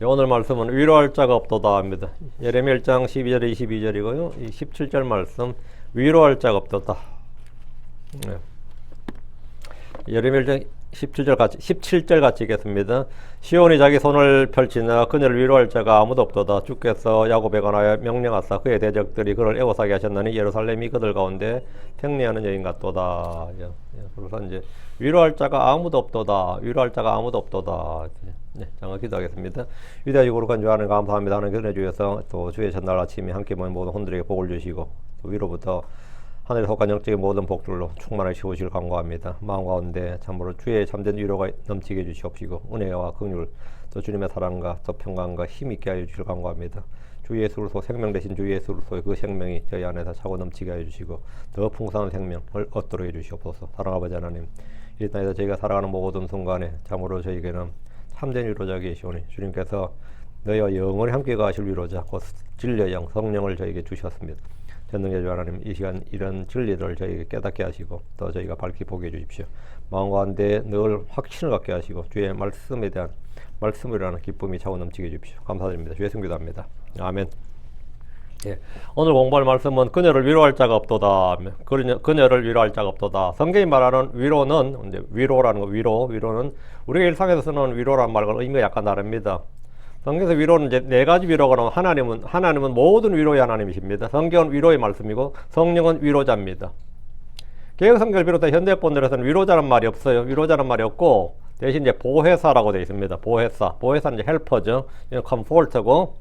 오늘 말씀은 위로할 자가 없도다 합니다. 예레미야 1장 12절 22절이고요. 17절 말씀 위로할 자가 없도다. 네. 예레미야 1장 17절 같이 읽겠습니다. 시온이 자기 손을 펼치나 그녀를 위로할 자가 아무도 없도다. 주께서 야곱에 관하여 명령하사 그의 대적들이 그를 애워싸게 하셨나니 예루살렘이 그들 가운데 생리하는 여인 같도다. 그래서 이제 위로할 자가 아무도 없도다. 위로할 자가 아무도 없도다. 네, 장을 기도하겠습니다. 위대하시고 거룩한 주 하나님 감사합니다. 하나님 은혜 주셔서 또 주의 전날 아침에 함께 모인 모든 혼들에게 복을 주시고 또 위로부터 하늘에 속한 영적인 모든 복들로 충만하게 채우시길 간구합니다. 마음 가운데 참으로 주의 참된 위로가 넘치게 해주시옵시고 은혜와 긍휼 또 주님의 사랑과 또 평강과 힘 있게 하여 주시길 간구합니다. 주 예수로서 생명 되신 주 예수로서의 그 생명이 저희 안에서 차고 넘치게 하여 주시고 더 풍성한 생명을 얻도록 해주시옵소서. 사랑하는 아버지 하나님, 이 땅에서 저희가 살아가는 모든 순간에 참으로 저희에게는 참된 위로자 계시오니 주님께서 너희와 영원히 함께 가실 위로자 곧 진리의 영 성령을 저희에게 주셨습니다. 전능의 주 하나님, 이 시간 이런 진리를 저희에게 깨닫게 하시고 또 저희가 밝히 보게 해주십시오. 마음 가운데 늘 확신을 갖게 하시고 주의 말씀에 대한 말씀이라는 기쁨이 차고 넘치게 해주십시오. 감사드립니다. 주의 승 기도합니다. 아멘. 예, 오늘 공부할 말씀은 그녀를 위로할 자가 없도다. 그녀를 위로할 자가 없도다. 성경이 말하는 위로는 이제 위로라는 거 위로는 우리가 일상에서 쓰는 위로라는 말과 의미가 약간 다릅니다. 성경에서 위로는 이제 네 가지 위로가 나오면 하나님은 모든 위로의 하나님이십니다. 성경은 위로의 말씀이고 성령은 위로자입니다. 개혁 성경을 비롯해 현대본들에서는 위로자는 말이 없어요. 위로자는 말이 없고 대신 이제 보혜사라고 되어 있습니다. 보혜사는 이제 헬퍼죠. 컴포트고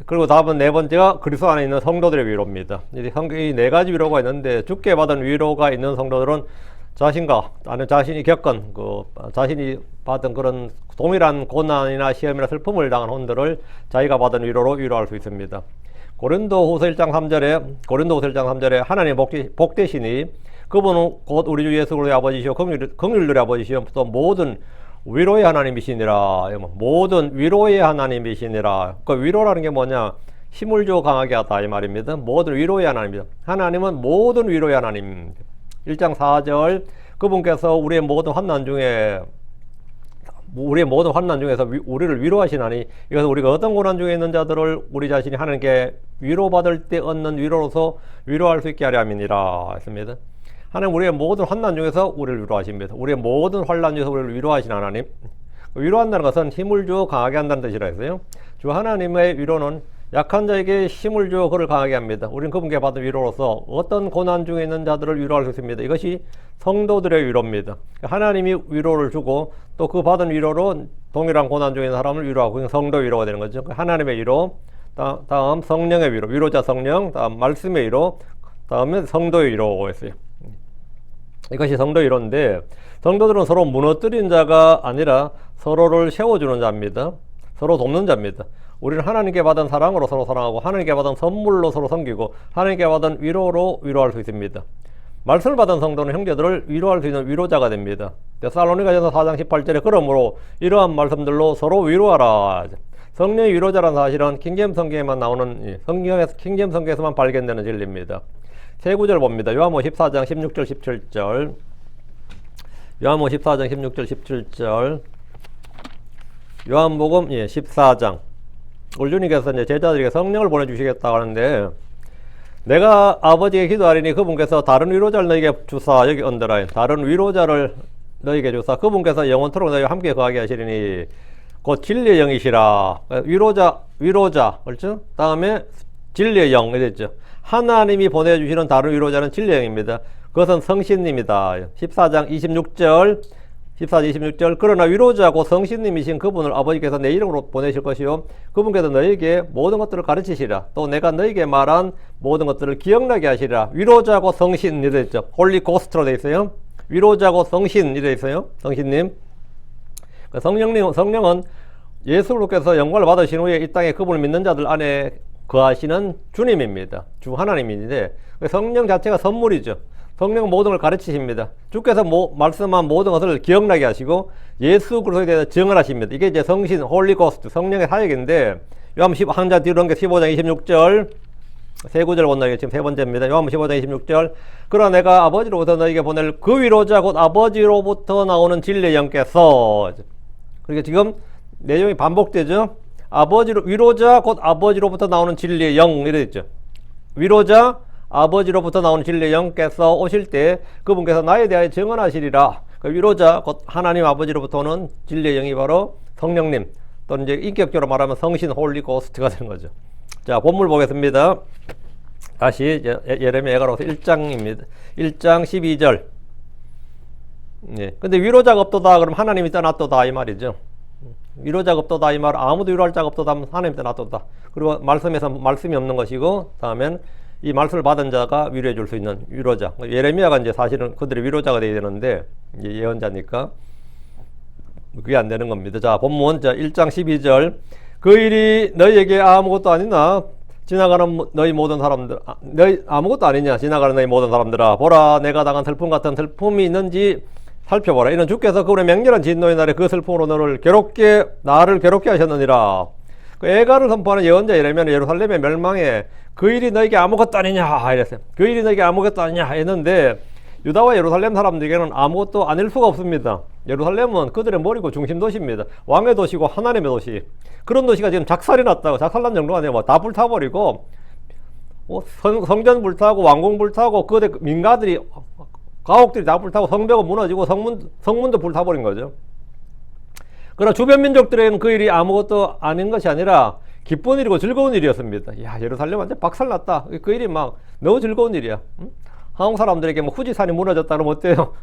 그리고 다음은 네 번째가 그리스도 안에 있는 성도들의 위로입니다. 이 네 가지 위로가 있는데 주께 받은 위로가 있는 성도들은 자신이 겪은 자신이 받은 그런 동일한 고난이나 시험이나 슬픔을 당한 혼들을 자기가 받은 위로로 위로할 수 있습니다. 고린도후서 1장 3절에 하나님의 복 되시니 그분은 곧 우리 주 예수 그리스도의 아버지시오 긍휼들의 아버지시오 또 모든 위로의 하나님이시니라. 모든 위로의 하나님이시니라. 그 위로라는 게 뭐냐? 힘을 줘 강하게 하다 이 말입니다. 모든 위로의 하나님입니다. 하나님은 모든 위로의 하나님. 1장 4절 그분께서 우리의 모든 환난 중에서 우리를 위로하시나니 이것은 우리가 어떤 고난 중에 있는 자들을 우리 자신이 하나님께 위로받을 때 얻는 위로로서 위로할 수 있게 하려 함이니라 했습니다. 하나님 우리의 모든 환난 중에서 우리를 위로하십니다. 우리의 모든 환난 중에서 우리를 위로하신 하나님. 위로한다는 것은 힘을 주어 강하게 한다는 뜻이라 했어요. 주 하나님의 위로는 약한 자에게 힘을 주어 그를 강하게 합니다. 우리는 그분께 받은 위로로서 어떤 고난 중에 있는 자들을 위로할 수 있습니다. 이것이 성도들의 위로입니다. 하나님이 위로를 주고 또 그 받은 위로로 동일한 고난 중에 있는 사람을 위로하고 성도 위로가 되는 거죠. 하나님의 위로, 다음 성령의 위로, 위로자 성령, 다음 말씀의 위로, 다음에 성도의 위로고 했어요. 이것이 성도 위로인데 성도들은 서로 무너뜨린 자가 아니라 서로를 세워주는 자입니다. 서로 돕는 자입니다. 우리는 하나님께 받은 사랑으로 서로 사랑하고 하나님께 받은 선물로 서로 섬기고 하나님께 받은 위로로 위로할 수 있습니다. 말씀을 받은 성도는 형제들을 위로할 수 있는 위로자가 됩니다. 데살로니가전서 4장 18절에 그러므로 이러한 말씀들로 서로 위로하라. 성령의 위로자라는 사실은 킹제임 성경에만 나오는 킹제임 성경에서만 발견되는 진리입니다. 세 구절 봅니다. 요한복음 14장 16절 17절 요한복음 14장 16절 17절 요한복음 14장 우리 주님께서 이제 제자들에게 성령을 보내주시겠다고 하는데 내가 아버지께 기도하리니 그분께서 다른 위로자를 너에게 주사 여기 언더라인 다른 위로자를 너에게 주사 그분께서 영원토록 너희와 함께 거하게 하시리니 곧 진리의 영이시라. 위로자 그렇죠? 다음에 진리의 영 이랬죠. 하나님이 보내주시는 다른 위로자는 진리의 영입니다. 그것은 성신님이다. 14장 26절 그러나 위로자고 성신님이신 그분을 아버지께서 내 이름으로 보내실 것이요 그분께서 너에게 모든 것들을 가르치시라. 또 내가 너에게 말한 모든 것들을 기억나게 하시리라. 위로자고 성신 이래 있죠. 홀리 고스트로 되어 있어요. 위로자고 성신 이래 있어요. 성신님. 성령은 예수께서 영광을 받으신 후에 이 땅에 그분을 믿는 자들 안에 거하시는 주님입니다. 주 하나님인데 성령 자체가 선물이죠. 성령은 모든 걸 가르치십니다. 주께서 말씀한 모든 것을 기억나게 하시고 예수 그리스도에 대해서 증언 하십니다. 이게 이제 성신, 홀리고스트, 성령의 사역인데 요한복음 한자 뒤로 넘겨 15장 26절 세 구절 본다. 지금 세 번째입니다. 요한복음 15장 26절 그러나 내가 아버지로부터 너에게 보낼 그 위로자 곧 아버지로부터 나오는 진리의 영께서 그러니까 지금 내용이 반복되죠. 위로자 곧 아버지로부터 나오는 진리의 영 이래 있죠. 위로자 아버지로부터 나오는 진리의 영께서 오실 때 그분께서 나에 대하여 증언하시리라. 그 위로자 곧 하나님 아버지로부터 오는 진리의 영이 바로 성령님, 또는 이제 인격적으로 말하면 성신 홀리고스트가 되는 거죠. 자, 본문 보겠습니다. 다시 예레미야가로서 1장입니다. 1장 12절. 예. 근데 위로자가 없도다 그러면 하나님이 떠났도다 이 말이죠. 위로자가 없도다 이 말, 아무도 위로할 자가 없도다 하면 하나님이 떠났도다. 그리고 말씀에서 말씀이 없는 것이고, 다음엔 이 말씀을 받은 자가 위로해 줄 수 있는 위로자. 예레미야가 이제 사실은 그들의 위로자가 되어야 되는데, 이제 예언자니까 그게 안 되는 겁니다. 자, 본문 1장 12절. 그 일이 너희에게 아무것도 아니나 지나가는 너희 모든 사람들, 너희 아무것도 아니냐 지나가는 너희 모든 사람들아, 보라 내가 당한 슬픔 같은 슬픔이 있는지 살펴보라. 이는 주께서 그분의 맹렬한 진노의 날에 그 슬픔으로 나를 괴롭게 하셨느니라. 그 애가를 선포하는 예언자 예레미야는 예루살렘의 멸망에 그 일이 너에게 아무것도 아니냐 이랬어요. 그 일이 너에게 아무것도 아니냐 했는데, 유다와 예루살렘 사람들에게는 아무것도 아닐 수가 없습니다. 예루살렘은 그들의 머리고 중심 도시입니다. 왕의 도시고 하나님의 도시. 그런 도시가 지금 작살이 났다고. 작살난 정도가 아니라 다 불타버리고, 성전 불타고 왕궁 불타고 그대 민가들이 가옥들이 다 불타고 성벽은 무너지고 성문도 불타버린 거죠. 그러나 주변 민족들에게는 그 일이 아무것도 아닌 것이 아니라 기쁜 일이고 즐거운 일이었습니다. 야, 예루살렘 완전 박살났다. 그 일이 막 너무 즐거운 일이야. 응? 한국 사람들에게 뭐 후지산이 무너졌다 그러면 어때요?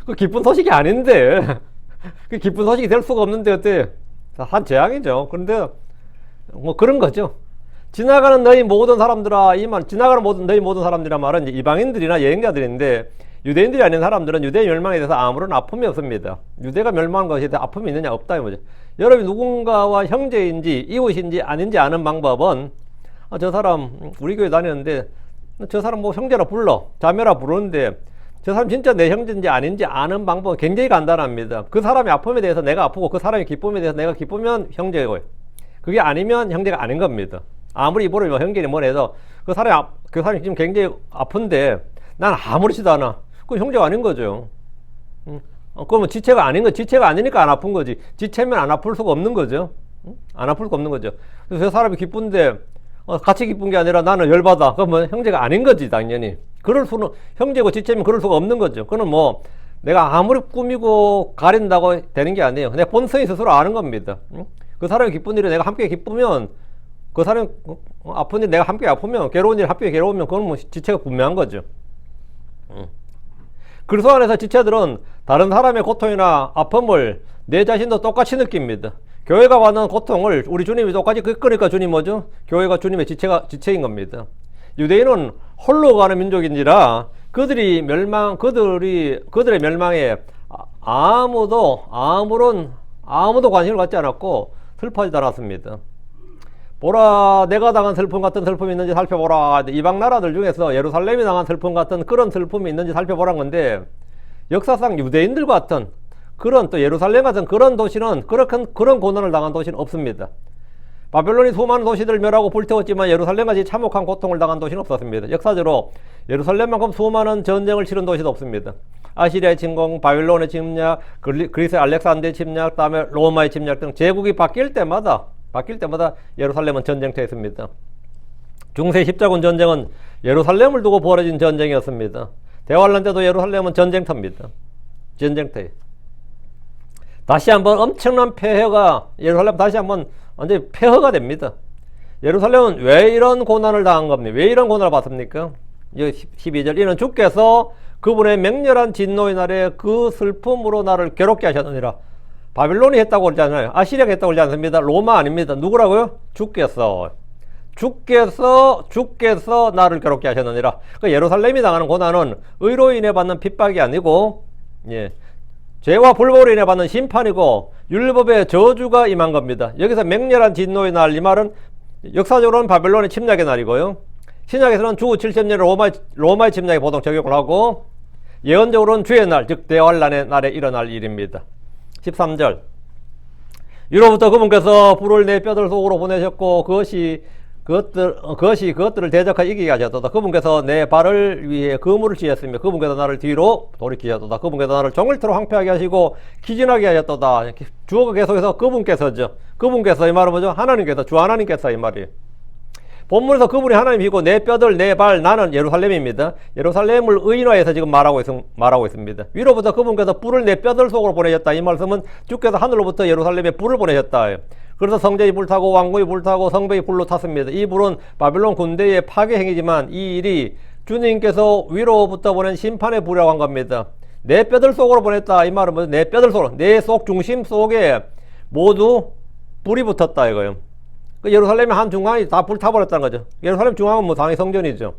그 기쁜 소식이 아닌데, 그 기쁜 소식이 될 수가 없는데 어때요? 한 재앙이죠. 그런데 뭐 그런 거죠. 지나가는 너희 모든 사람들아, 너희 모든 사람들이란 말은 이제 이방인들이나 여행자들인데, 유대인들이 아닌 사람들은 유대의 멸망에 대해서 아무런 아픔이 없습니다. 유대가 멸망한 것에 대해 아픔이 있느냐 없다 이 거죠. 여러분이 누군가와 형제인지 이웃인지 아닌지 아는 방법은, 저 사람 우리 교회 다니는데 저 사람 뭐 형제라 불러, 자매라 부르는데 저 사람 진짜 내 형제인지 아닌지 아는 방법은 굉장히 간단합니다. 그 사람의 아픔에 대해서 내가 아프고 그 사람의 기쁨에 대해서 내가 기쁘면 형제고요. 그게 아니면 형제가 아닌 겁니다. 아무리 입으로 뭐 형제니 뭐 해서 그 사람이 지금 굉장히 아픈데 난 아무렇지도 않아. 그건 형제가 아닌 거죠. 그러면 지체가 아닌 거, 지체가 아니니까 안 아픈 거지. 지체면 안 아플 수가 없는 거죠. 안 아플 수가 없는 거죠. 그래서 저 사람이 기쁜데 같이 기쁜 게 아니라 나는 열받아. 그러면 형제가 아닌 거지, 당연히. 그럴 수는, 형제고 지체면 그럴 수가 없는 거죠. 그건 뭐 내가 아무리 꾸미고 가린다고 되는 게 아니에요. 내 본성이 스스로 아는 겁니다. 그 사람이 기쁜 일에 내가 함께 기쁘면, 그 사람이 아픈 일 내가 함께 아프면, 괴로운 일 함께 괴로우면 그건 뭐 지체가 분명한 거죠. 그리스도 안에서 지체들은 다른 사람의 고통이나 아픔을 내 자신도 똑같이 느낍니다. 교회가 받는 고통을 우리 주님이 똑같이 겪으니까 주님 뭐죠? 교회가 주님의 지체인 겁니다. 유대인은 홀로 가는 민족인지라 그들의 멸망에 아무도 관심을 갖지 않았고 슬퍼하지 않았습니다. 보라 내가 당한 슬픔 같은 슬픔이 있는지 살펴보라. 이방 나라들 중에서 예루살렘이 당한 슬픔 같은 그런 슬픔이 있는지 살펴보란 건데, 역사상 유대인들 같은 그런, 또 예루살렘 같은 그런 도시는 그런 고난을 당한 도시는 없습니다. 바벨론이 수많은 도시들을 멸하고 불태웠지만 예루살렘같이 참혹한 고통을 당한 도시는 없었습니다. 역사적으로 예루살렘만큼 수많은 전쟁을 치른 도시도 없습니다. 아시리아의 침공, 바벨론의 침략, 그리스의 알렉산더의 침략, 다음에 로마의 침략 등 제국이 바뀔 때마다 예루살렘은 전쟁터였습니다. 중세 십자군 전쟁은 예루살렘을 두고 벌어진 전쟁이었습니다. 대환란 때도 예루살렘은 전쟁터입니다. 전쟁터에 다시 한번 엄청난 폐허가, 예루살렘 다시 한번 완전히 폐허가 됩니다. 예루살렘은 왜 이런 고난을 당한 겁니까? 왜 이런 고난을 받습니까? 12절, 이는 주께서 그분의 맹렬한 진노의 날에 그 슬픔으로 나를 괴롭게 하셨느니라. 바빌론이 했다고 그러지 않아요. 아시리아가 했다고 그러지 않습니다. 로마 아닙니다. 누구라고요? 주께서 나를 괴롭게 하셨느니라. 그러니까 예루살렘이 당하는 고난은 의로 인해 받는 핍박이 아니고, 죄와 불법으로 인해 받는 심판이고 율법의 저주가 임한 겁니다. 여기서 맹렬한 진노의 날, 이 말은 역사적으로는 바벨론의 침략의 날이고요, 신약에서는 주 70년 로마의 침략에 보통 적용을 하고, 예언적으로는 주의 날, 즉 대환란의 날에 일어날 일입니다. 13절, 위로부터 그분께서 불을 내 뼈들 속으로 보내셨고 그것이 그것들을 대적하여 이기게 하셨도다. 그분께서 내 발을 위해 그물을 씌었으며 그분께서 나를 뒤로 돌이키셨도다. 그분께서 나를 종일토록 황폐하게 하시고 기진하게 하셨도다. 주어가 계속해서 그분께서죠. 그분께서 이 말은 뭐죠? 하나님께서, 주 하나님께서 이 말이에요. 본문에서 그분이 하나님이고 내 뼈들, 내 발, 나는 예루살렘입니다. 예루살렘을 의인화해서 지금 말하고 있습니다. 위로부터 그분께서 불을 내 뼈들 속으로 보내셨다. 이 말씀은 주께서 하늘로부터 예루살렘에 불을 보내셨다. 그래서 성전이 불타고 왕궁이 불타고 성벽이 불로 탔습니다. 이 불은 바빌론 군대의 파괴 행위지만 이 일이 주님께서 위로부터 보낸 심판의 불이라고 한 겁니다. 내 뼈들 속으로 보냈다. 이 말은 뭐죠? 내 뼈들 속으로, 내 속 중심 속에 모두 불이 붙었다 이거예요. 그 예루살렘의 한 중앙이 다 불타버렸다는 거죠. 예루살렘 중앙은 뭐 당연히 성전이죠.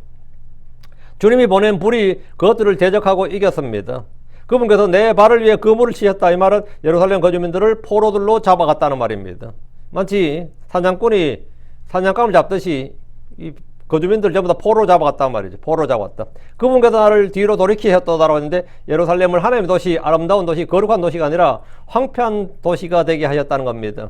주님이 보낸 불이 그것들을 대적하고 이겼습니다. 그분께서 내 발을 위해 그물을 치셨다. 이 말은 예루살렘 거주민들을 포로들로 잡아갔다는 말입니다. 마치 사냥꾼이 사냥감을 잡듯이 이 거주민들 전부 다 포로 잡아갔단 말이죠. 포로 잡았다. 그분께서 나를 뒤로 돌이키셨다라고 했는데 예루살렘을 하나님의 도시, 아름다운 도시, 거룩한 도시가 아니라 황폐한 도시가 되게 하셨다는 겁니다.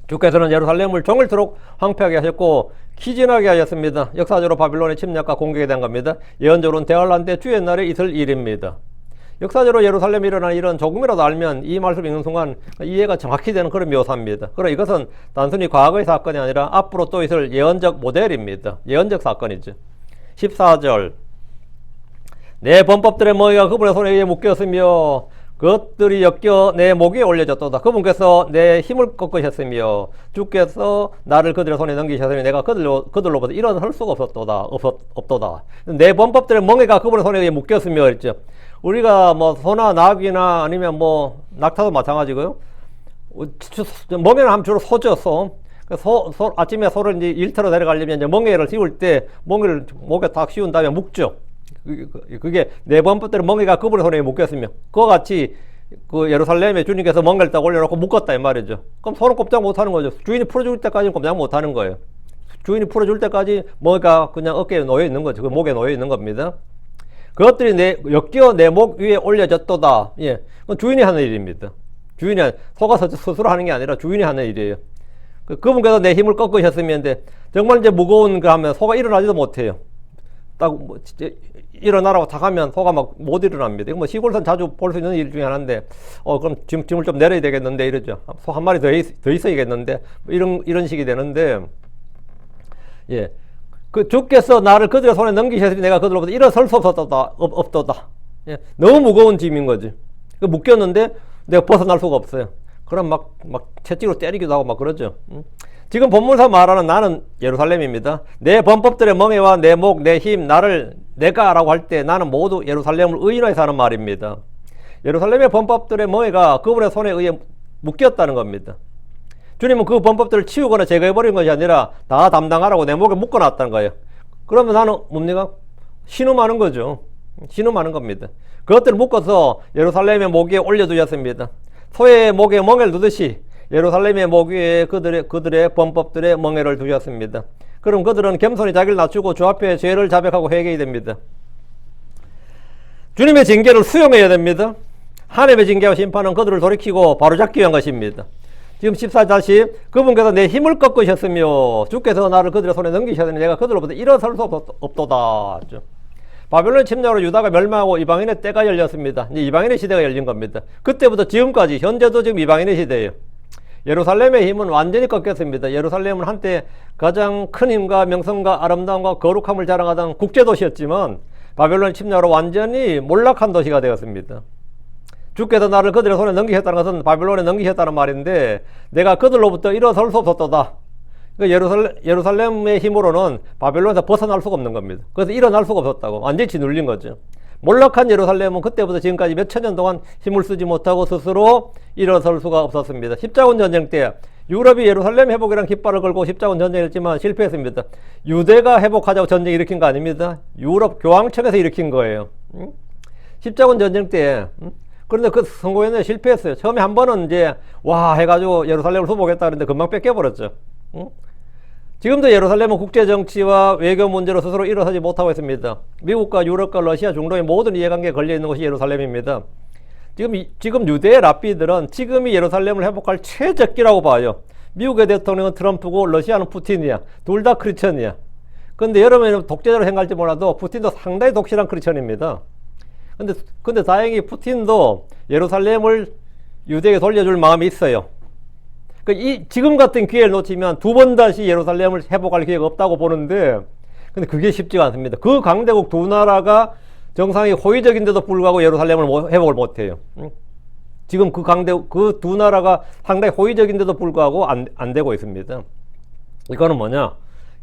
주께서는 예루살렘을 종일토록 황폐하게 하셨고 기진하게 하셨습니다. 역사적으로 바빌론의 침략과 공격에 대한 겁니다. 예언적으로는 대환란 때 주의 날에 있을 일입니다. 역사적으로 예루살렘에 일어난 일은 조금이라도 알면 이 말씀을 읽는 순간 이해가 정확히 되는 그런 묘사입니다. 그러나 이것은 단순히 과거의 사건이 아니라 앞으로 또 있을 예언적 모델입니다. 예언적 사건이죠. 14절 내 범법들의 멍에가 그분의 손에 의해 묶였으며 그것들이 엮여 내 목에 올려졌도다. 그분께서 내 힘을 꺾으셨으며 주께서 나를 그들의 손에 넘기셨으니 내가 그들로부터 일어설 수가 없도다. 내 범법들의 멍에가 그분의 손에 의해 묶였으며 그랬죠. 우리가 뭐 소나 나귀나 아니면 뭐 낙타도 마찬가지고요. 멍에는 하면 주로 소죠. 아침에 소를 이제 일터로 데려가려면 이제 멍에를 씌울 때 멍에를 목에 딱 씌운 다음에 묶죠. 그게 내 범법대로 멍에가 그분의 손에 묶였으며 그와 같이 그 예루살렘에 주님께서 멍에를 딱 올려놓고 묶었다 이 말이죠. 그럼 소는 꼼짝 못하는 거죠. 주인이 풀어줄 때까지는 꼼짝 못하는 거예요. 주인이 풀어줄 때까지 멍에가 그냥 어깨에 놓여 있는 거죠. 그 목에 놓여 있는 겁니다. 그것들이 엮여 내 목 위에 올려졌도다. 예, 그건 주인이 하는 일입니다. 소가 스스로 하는 게 아니라 주인이 하는 일이에요. 그분께서 내 힘을 꺾으셨으면 정말 이제 무거운 거 하면 소가 일어나지도 못해요. 딱 뭐 일어나라고 탁 하면 소가 막 못 일어납니다. 뭐 시골에서 자주 볼 수 있는 일 중에 하나인데 그럼 짐을 좀 내려야 되겠는데 이러죠. 소 한 마리 더 있어야겠는데 뭐 이런 식이 되는데 예. 그 주께서 나를 그들의 손에 넘기셨으니 내가 그들로부터 일어설 수 없도다. 예. 너무 무거운 짐인 거지. 묶였는데 내가 벗어날 수가 없어요. 그럼 막 채찍으로 때리기도 하고 막 그러죠. 지금 본문에서 말하는 나는 예루살렘입니다. 내 범법들의 멍에와 내 목, 내 힘, 내가라고 할 때 나는 모두 예루살렘을 의인화해서 하는 말입니다. 예루살렘의 범법들의 멍에가 그분의 손에 의해 묶였다는 겁니다. 주님은 그 범법들을 치우거나 제거해버린 것이 아니라 다 담당하라고 내 목에 묶어놨다는 거예요. 그러면 나는 뭡니까? 신음하는 거죠. 신음하는 겁니다. 그것들을 묶어서 예루살렘의 목 위에 올려두셨습니다. 소의 목에 멍에를 두듯이 예루살렘의 목 위에 그들의 범법들의 멍에를 두셨습니다. 그럼 그들은 겸손히 자기를 낮추고 주 앞에 죄를 자백하고 회개해야 됩니다. 주님의 징계를 수용해야 됩니다. 하나님의 징계와 심판은 그들을 돌이키고 바로잡기 위한 것입니다. 지금 14절 그분께서 내 힘을 꺾으셨으며 주께서 나를 그들의 손에 넘기셨으니 내가 그들로부터 일어설 수 없도다. 바벨론 침략으로 유다가 멸망하고 이방인의 때가 열렸습니다. 이제 이방인의 시대가 열린 겁니다. 그때부터 지금까지 현재도 지금 이방인의 시대예요. 예루살렘의 힘은 완전히 꺾였습니다. 예루살렘은 한때 가장 큰 힘과 명성과 아름다움과 거룩함을 자랑하던 국제도시였지만 바벨론 침략으로 완전히 몰락한 도시가 되었습니다. 주께서 나를 그들의 손에 넘기셨다는 것은 바벨론에 넘기셨다는 말인데 내가 그들로부터 일어설 수 없었다. 예루살렘의 힘으로는 바벨론에서 벗어날 수가 없는 겁니다. 그래서 일어날 수가 없었다고. 완전히 짓눌린 거죠. 몰락한 예루살렘은 그때부터 지금까지 몇천 년 동안 힘을 쓰지 못하고 스스로 일어설 수가 없었습니다. 십자군 전쟁 때 유럽이 예루살렘 회복이라는 깃발을 걸고 십자군 전쟁을 했지만 실패했습니다. 유대가 회복하자고 전쟁 일으킨 거 아닙니다. 유럽 교황청에서 일으킨 거예요. 십자군 전쟁 때 그런데 그 선거에는 실패했어요. 처음에 한 번은 이제 와 해가지고 예루살렘을 수복했다 그랬는데 금방 뺏겨버렸죠. 지금도 예루살렘은 국제정치와 외교 문제로 스스로 일어서지 못하고 있습니다. 미국과 유럽과 러시아 중동의 모든 이해관계에 걸려있는 곳이 예루살렘입니다. 지금 유대의 랍비들은 지금이 예루살렘을 회복할 최적기라고 봐요. 미국의 대통령은 트럼프고 러시아는 푸틴이야. 둘 다 크리스천이야. 근데 여러분이 독재자로 생각할지 몰라도 푸틴도 상당히 독실한 크리스천입니다. 근데 다행히 푸틴도 예루살렘을 유대에게 돌려줄 마음이 있어요. 지금 같은 기회를 놓치면 두 번 다시 예루살렘을 회복할 기회가 없다고 보는데, 근데 그게 쉽지가 않습니다. 그 강대국 두 나라가 정상이 호의적인데도 불구하고 예루살렘을 회복을 못해요. 지금 그 두 나라가 상당히 호의적인데도 불구하고 안 되고 있습니다. 이거는 뭐냐?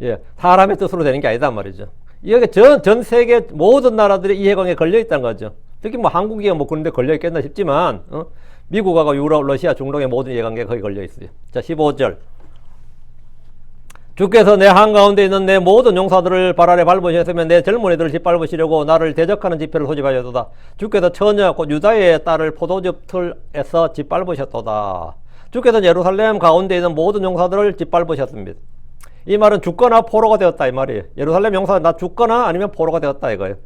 예, 사람의 뜻으로 되는 게 아니다 말이죠. 이게 전 세계 모든 나라들이 이 해방에 걸려 있다는 거죠. 특히 뭐 한국이 뭐 그런데 걸려 있겠나 싶지만, 미국하고 유럽, 러시아, 중동의 모든 이해관계가 거기 걸려 있어요. 자, 15절. 주께서 내 한가운데 있는 내 모든 용사들을 발 아래 밟으셨으면 내 젊은이들을 짓밟으시려고 나를 대적하는 집회를 소집하셨도다. 주께서 처녀 곧 유다의 딸을 포도즙 틀에서 짓밟으셨도다. 주께서 예루살렘 가운데 있는 모든 용사들을 짓밟으셨습니다. 이 말은 죽거나 포로가 되었다 이 말이에요. 예루살렘 용사 나 죽거나 아니면 포로가 되었다 이거예요.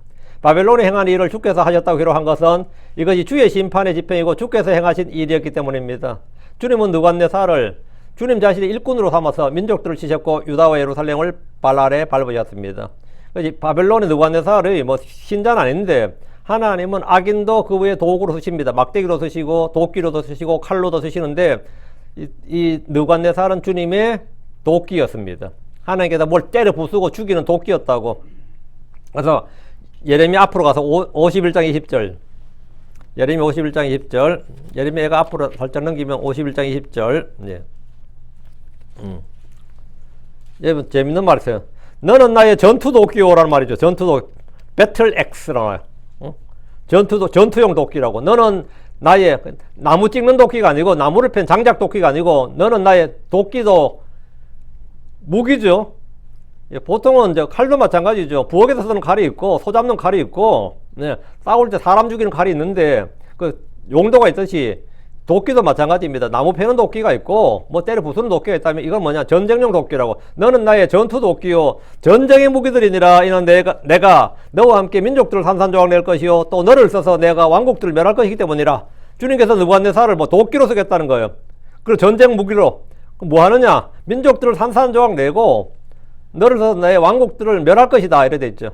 바벨론이 행한 일을 주께서 하셨다고 기록한 것은 이것이 주의 심판의 집행이고 주께서 행하신 일이었기 때문입니다. 주님은 느부갓네살을 주님 자신의 일꾼으로 삼아서 민족들을 치셨고 유다와 예루살렘을 발 아래 밟으셨습니다. 바벨론의 느부갓네살의 뭐 신자는 아닌데 하나님은 악인도 그 위에 도구로 쓰십니다. 막대기로 쓰시고 도끼로도 쓰시고 칼로도 쓰시는데 이 느부갓네살은 주님의 도끼였습니다. 하나님께서 뭘 때려 부수고 죽이는 도끼였다고. 그래서 예레미야 앞으로 가서 51장 20절. 예레미야 51장 20절. 예레미야가 앞으로 살짝 넘기면 51장 20절. 예. 여러분 재밌는 말 있어요. 너는 나의 전투 도끼요라는 말이죠. 전투도 배틀 엑스라고 해요. 전투용 도끼라고. 너는 나의 나무 찍는 도끼가 아니고 나무를 팬 장작 도끼가 아니고 너는 나의 도끼도 무기죠. 보통은 이제 칼도 마찬가지죠. 부엌에서 쓰는 칼이 있고 소 잡는 칼이 있고, 네, 싸울 때 사람 죽이는 칼이 있는데 그 용도가 있듯이 도끼도 마찬가지입니다. 나무 패는 도끼가 있고 뭐 때려 부수는 도끼가 있다면 이건 뭐냐? 전쟁용 도끼라고. 너는 나의 전투 도끼요 전쟁의 무기들이니라. 이는 내가 너와 함께 민족들을 산산조각 낼 것이요 또 너를 써서 내가 왕국들을 멸할 것이기 때문이라. 주님께서 느부갓네살을 뭐 도끼로 쓰겠다는 거예요. 그리고 전쟁 무기로. 그럼 뭐 하느냐? 민족들을 산산조각 내고 너를 써서 나의 왕국들을 멸할 것이다 이래 돼 있죠.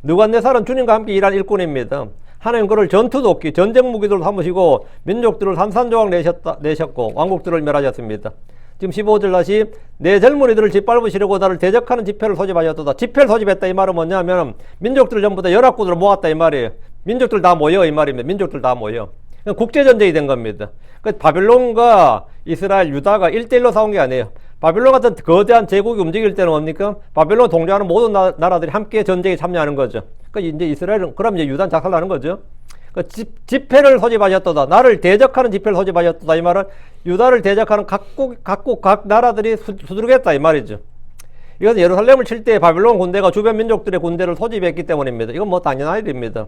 느부갓네살은 주님과 함께 일한 일꾼입니다. 하나님 그를 전투도끼, 전쟁 무기들로 삼으시고 민족들을 산산조각 내셨고 왕국들을 멸하셨습니다. 지금 15절 다시 내 젊은이들을 짓밟으시려고 나를 대적하는 집회를 소집하셨도다. 집회를 소집했다 이 말은 뭐냐면 민족들을 전부 다 연합군으로 모았다 이 말이에요. 민족들 다 모여 이 말입니다. 민족들 다 모여. 국제전쟁이 된 겁니다. 바벨론과 이스라엘, 유다가 1대1로 싸운 게 아니에요. 바벨론 같은 거대한 제국이 움직일 때는 뭡니까? 바벨론 동조하는 모든 나라들이 함께 전쟁에 참여하는 거죠. 이제 이스라엘은, 그럼 이제 유다는 작살나는 거죠. 집회를 소집하셨도다. 나를 대적하는 집회를 소집하셨도다. 이 말은 유다를 대적하는 각 나라들이 수두룩했다. 이 말이죠. 이건 예루살렘을 칠 때 바벨론 군대가 주변 민족들의 군대를 소집했기 때문입니다. 이건 뭐 당연한 일입니다.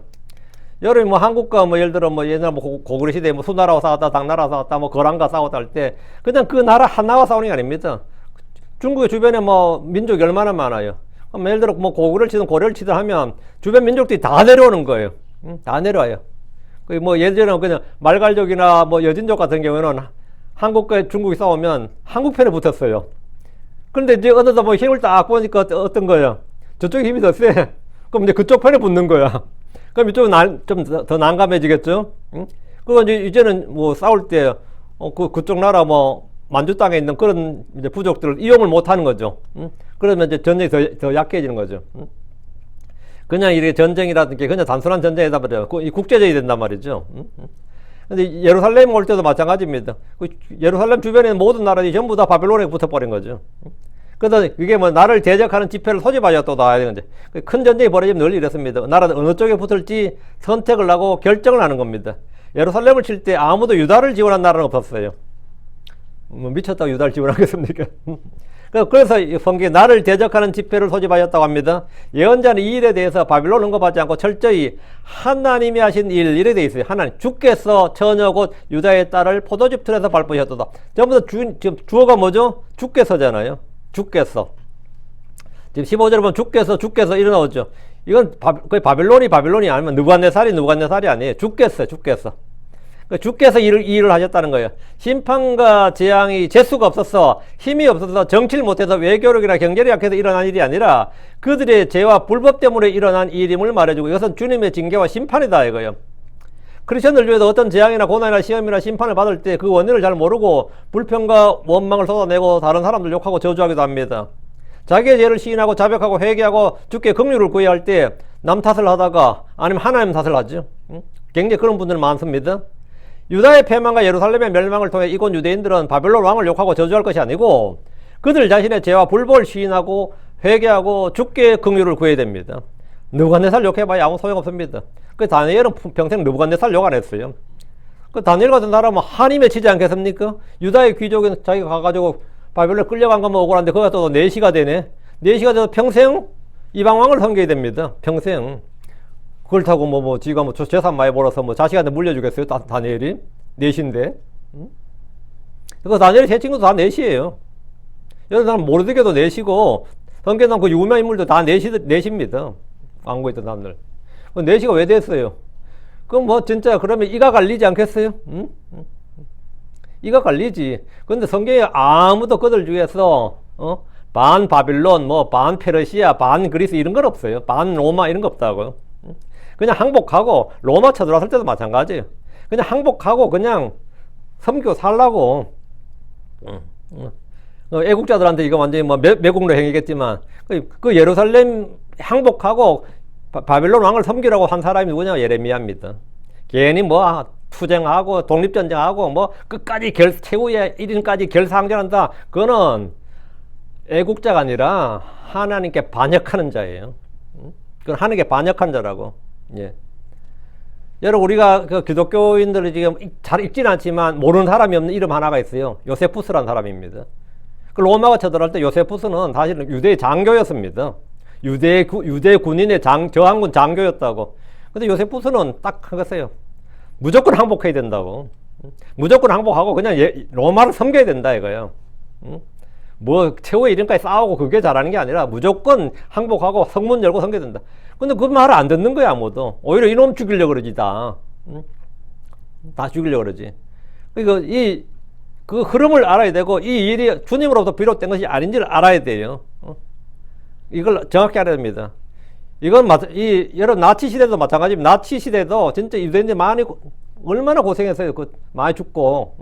여러분 뭐 한국과 뭐 예를 들어 뭐 옛날 뭐 고구려 시대에 뭐 수나라와 싸웠다, 당나라와 싸웠다, 뭐 거란과 싸웠다 할 때 그냥 그 나라 하나와 싸우는 게 아닙니다. 중국의 주변에 뭐 민족이 얼마나 많아요. 예를 들어 뭐 고구려를 치든 고려를 치든 하면 주변 민족들이 다 내려오는 거예요. 다 내려와요. 뭐 예전에 그냥 말갈족이나 뭐 여진족 같은 경우는 한국과 중국이 싸우면 한국 편에 붙었어요. 그런데 이제 어느덧 뭐 힘을 딱 보니까 어떤 거예요? 저쪽에 힘이 더 세. 그럼 이제 그쪽 편에 붙는 거야. 그럼 이쪽은 좀 더 난감해지겠죠? 그리고 이제는 뭐 싸울 때, 그쪽 나라 뭐, 만주 땅에 있는 그런 이제 부족들을 이용을 못 하는 거죠. 그러면 이제 전쟁이 더 약해지는 거죠. 그냥 이렇게 전쟁이라든 게 그냥 단순한 전쟁이다 말이에요. 이 국제적이 된단 말이죠. 근데 예루살렘 올 때도 마찬가지입니다. 예루살렘 주변에 있는 모든 나라들이 전부 다 바벨론에 붙어버린 거죠. 그래서 이게 뭐 나를 대적하는 집회를 소집하였도다. 큰 전쟁이 벌어지면 늘 이렇습니다. 나라는 어느 쪽에 붙을지 선택을 하고 결정을 하는 겁니다. 예루살렘을 칠 때 아무도 유다를 지원한 나라는 없었어요. 뭐 미쳤다고 유다를 지원하겠습니까? 그래서 성경에 나를 대적하는 집회를 소집하였다고 합니다. 예언자는 이 일에 대해서 바빌론 언급하지 않고 철저히 하나님이 하신 일, 이래 되어 있어요. 하나님, 주께서 처녀 곧 유다의 딸을 포도즙 틀에서 밟으셨도다. 전부 다 지금 주어가 뭐죠? 주께서잖아요. 주께서. 지금 15절에 보면 주께서 이래 나오죠. 이건 거의 바빌론이 아니면 느부갓네살이 아니에요. 주께서. 주께서 이 일을 하셨다는 거예요. 심판과 재앙이 재수가 없어서 힘이 없어서 정치를 못해서 외교력이나 경제력 약해서 일어난 일이 아니라 그들의 죄와 불법 때문에 일어난 일임을 말해주고 이것은 주님의 징계와 심판이다 이거예요. 크리스천들 중에도 어떤 재앙이나 고난이나 시험이나 심판을 받을 때 그 원인을 잘 모르고 불평과 원망을 쏟아내고 다른 사람들 욕하고 저주하기도 합니다. 자기의 죄를 시인하고 자백하고 회개하고 주께 긍휼을 구해야 할 때 남 탓을 하다가 아니면 하나님 탓을 하죠. 굉장히 그런 분들은 많습니다. 유다의 패망과 예루살렘의 멸망을 통해 이곳 유대인들은 바벨론 왕을 욕하고 저주할 것이 아니고 그들 자신의 죄와 불법을 시인하고 회개하고 주께 긍휼을 구해야 됩니다. 느부갓네살 욕해봐야 아무 소용없습니다. 그 다니엘은 평생 느부갓네살 욕 안 했어요. 그 다니엘 같은 사람은 한이 맺히지 않겠습니까? 유다의 귀족은 자기가 가가지고 바벨론 끌려간 것만 억울한데 그가 또 내시가 되네. 내시가 돼서 평생 이방왕을 섬겨야 됩니다. 평생. 그렇다고 지가 재산 많이 벌어서 자식한테 물려주겠어요? 다니엘이? 내시인데. 그 다니엘 세 친구도 다 내시예요. 여러 사람 모르드게도 내시고, 성경상 그 유명 인물도 다 내시입니다. 왕국에 있던 사람들. 그 내시가 왜 됐어요? 그럼 진짜 그러면 이가 갈리지 않겠어요? 응? 이가 갈리지. 근데 성경에 아무도 그들 중에서, 반 바빌론, 반 페르시아, 반 그리스 이런 건 없어요. 반 로마 이런 거 없다고요. 그냥 항복하고 로마 쳐들어왔을 때도 마찬가지예요. 그냥 항복하고 그냥 섬기고 살라고. 애국자들한테 이거 완전히 매국노 행위겠지만 그 예루살렘 항복하고 바벨론 왕을 섬기라고 한 사람이 누구냐? 예레미야입니다. 괜히 투쟁하고 독립전쟁하고 끝까지 최후의 1인까지 결사항전한다. 그거는 애국자가 아니라 하나님께 반역하는 자예요. 그건 하나님께 반역한 자라고. 예. 여러분, 우리가 그 기독교인들이 지금 잘 읽지는 않지만 모르는 사람이 없는 이름 하나가 있어요. 요세푸스라는 사람입니다. 그 로마가 쳐들어갈 때 요세푸스는 사실은 유대의 장교였습니다. 유대 군인의 저항군 장교였다고. 근데 요세푸스는 딱 하겠어요. 무조건 항복해야 된다고. 무조건 항복하고 그냥 로마를 섬겨야 된다 이거예요. 최후의 이름까지 싸우고 그게 잘하는 게 아니라 무조건 항복하고 성문 열고 섬겨야 된다. 근데 그 말을 안 듣는 거야 아무도. 오히려 이놈 죽이려고 그러지 다 죽이려고 그러지. 그러니까 그 흐름을 알아야 되고 이 일이 주님으로부터 비롯된 것이 아닌지를 알아야 돼요. 이걸 정확히 알아야 됩니다. 이건 여러 나치 시대도 마찬가지입니다. 나치 시대도 진짜 유대인들이 얼마나 고생했어요. 많이 죽고.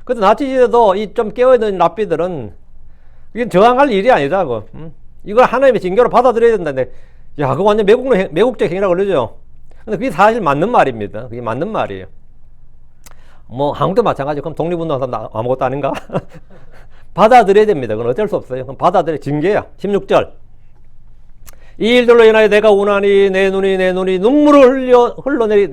근데 나치 시대도 좀 깨어있는 랍비들은 이건 저항할 일이 아니라고. 이걸 하나님의 징계로 받아들여야 된다는데, 그거 완전 매국적 행위라고 그러죠. 근데 그게 사실 맞는 말입니다. 그게 맞는 말이에요. 한국도 마찬가지. 그럼 독립운동한 사람 아무것도 아닌가? 받아들여야 됩니다. 그건 어쩔 수 없어요. 그럼 징계야. 16절. 이 일들로 인하여 내가 우나니 내 눈이 눈물을 흘러내리기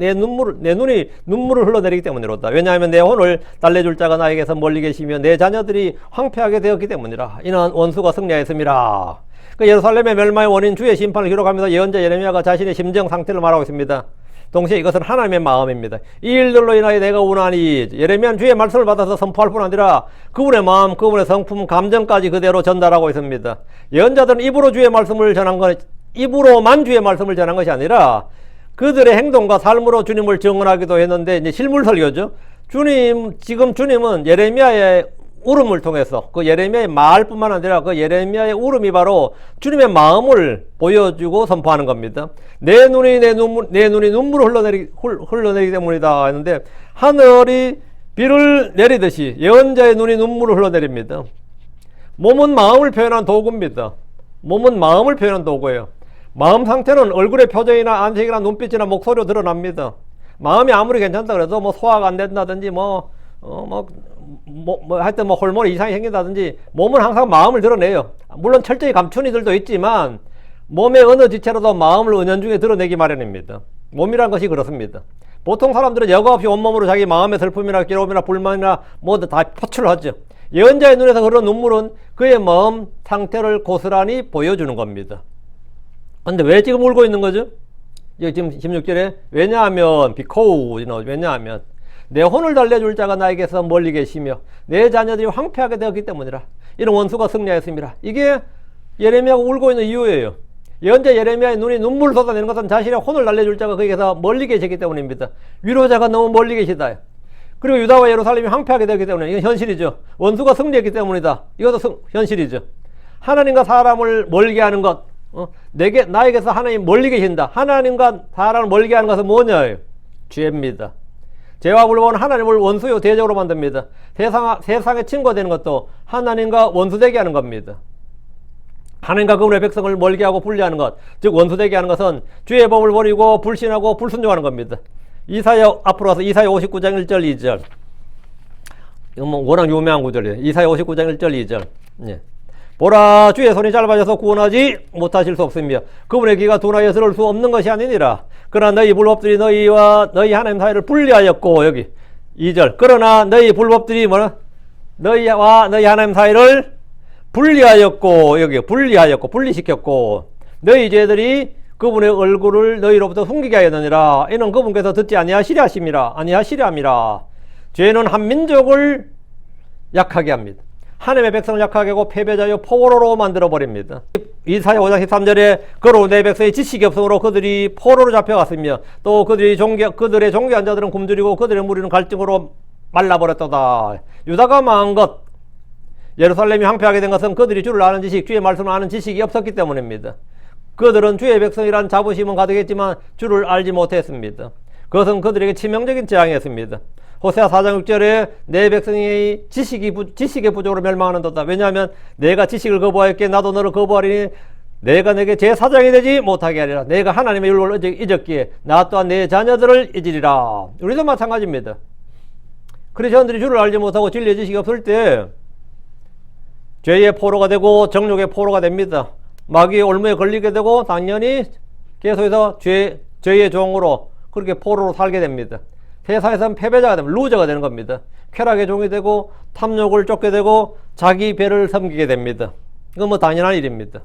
때문이로다. 왜냐하면 내 혼을 달래줄 자가 나에게서 멀리 계시며 내 자녀들이 황폐하게 되었기 때문이라. 이는 원수가 승리하였음이라. 예루살렘의 멸망의 원인 주의 심판을 기록하면서 예언자 예레미야가 자신의 심정 상태를 말하고 있습니다. 동시에 이것은 하나님의 마음입니다. 이 일들로 인하여 내가 우나니, 예레미야는 주의 말씀을 받아서 선포할 뿐 아니라 그분의 마음, 그분의 성품, 감정까지 그대로 전달하고 있습니다. 예언자들은 입으로만 주의 말씀을 전한 것이 아니라 그들의 행동과 삶으로 주님을 증언하기도 했는데, 이제 실물 설교죠. 지금 주님은 예레미야의 울음을 통해서, 그 예레미야의 말뿐만 아니라 그 예레미야의 울음이 바로 주님의 마음을 보여주고 선포하는 겁니다. 내 눈이 눈물을 흘러내리기 때문이다 했는데, 하늘이 비를 내리듯이 예언자의 눈이 눈물을 흘러내립니다. 몸은 마음을 표현한 도구입니다. 몸은 마음을 표현한 도구예요. 마음 상태는 얼굴의 표정이나 안색이나 눈빛이나 목소리로 드러납니다. 마음이 아무리 괜찮다 그래도 소화가 안 된다든지 하여튼 호르몬이 이상이 생긴다든지 몸은 항상 마음을 드러내요. 물론 철저히 감춘 이들도 있지만 몸의 어느 지체라도 마음을 은연중에 드러내기 마련입니다. 몸이란 것이 그렇습니다. 보통 사람들은 여과 없이 온몸으로 자기 마음의 슬픔이나 괴로움이나 불만이나 다 표출하죠. 예언자의 눈에서 흐르는 눈물은 그의 마음 상태를 고스란히 보여주는 겁니다. 근데 왜 지금 울고 있는 거죠? 지금 16절에 왜냐하면 왜냐하면 내 혼을 달래줄 자가 나에게서 멀리 계시며 내 자녀들이 황폐하게 되었기 때문이라. 이런 원수가 승리하였습니다. 이게 예레미야가 울고 있는 이유예요. 예언자 예레미야의 눈이 눈물을 쏟아내는 것은 자신의 혼을 날려줄 자가 거기에서 멀리 계시기 때문입니다. 위로자가 너무 멀리 계시다. 그리고 유다와 예루살렘이 황폐하게 되기 때문에 이건 현실이죠. 원수가 승리했기 때문이다. 이것도 현실이죠. 하나님과 사람을 멀게 하는 것, 나에게서 하나님 멀리 계신다. 하나님과 사람을 멀게 하는 것은 뭐냐? 죄입니다. 죄와 불법은 하나님을 원수요 대적으로 만듭니다. 세상의 친구가 되는 것도 하나님과 원수되게 하는 겁니다. 하나님과 그분의 백성을 멀게 하고 분리하는 것, 즉 원수되게 하는 것은 주의 법을 버리고 불신하고 불순종하는 겁니다. 앞으로 와서 이사야 59장 1절 2절. 이건 뭐 워낙 유명한 구절이에요. 이사야 59장 1절 2절. 예. 보라, 주의 손이 짧아져서 구원하지 못하실 수 없으며 그분의 귀가 둔하여 들을 수 없는 것이 아니니라. 그러나 너희 불법들이 너희와 너희 하나님 사이를 분리하였고, 여기 2절. 그러나 너희 불법들이 너희와 너희 하나님 사이를 분리하였고, 여기 분리하였고 분리시켰고, 너희 죄들이 그분의 얼굴을 너희로부터 숨기게 하였느니라. 이는 그분께서 듣지 아니하시려 함이라. 죄는 한 민족을 약하게 합니다. 하나님의 백성을 약하게 하고 패배자여 포로로 만들어버립니다. 이사야 5장 13절에 그로 내 백성의 지식이 없으므로 그들이 포로로 잡혀갔으며 또 그들의 종교한 자들은 굶주리고 그들의 무리는 갈증으로 말라버렸도다. 유다가 망한 것, 예루살렘이 황폐하게 된 것은 그들이 주를 아는 지식, 주의 말씀을 아는 지식이 없었기 때문입니다. 그들은 주의 백성이란 자부심은 가득했지만 주를 알지 못했습니다. 그것은 그들에게 치명적인 재앙이었습니다. 호세아 4장 6절에 내 백성이 지식의 부족으로 멸망하는도다. 왜냐하면 내가 지식을 거부하였기에 나도 너를 거부하리니 내가 내게 제사장이 되지 못하게 하리라. 내가 하나님의 율법을 잊었기에 나 또한 내 자녀들을 잊으리라. 우리도 마찬가지입니다. 크리스천들이 주를 알지 못하고 진리의 지식이 없을 때 죄의 포로가 되고 정욕의 포로가 됩니다. 마귀의 올무에 걸리게 되고 당연히 계속해서 죄의 종으로 그렇게 포로로 살게 됩니다. 세상에서는 패배자가 되면 루저가 되는 겁니다. 쾌락의 종이 되고 탐욕을 쫓게 되고 자기 배를 섬기게 됩니다. 이건 뭐 당연한 일입니다.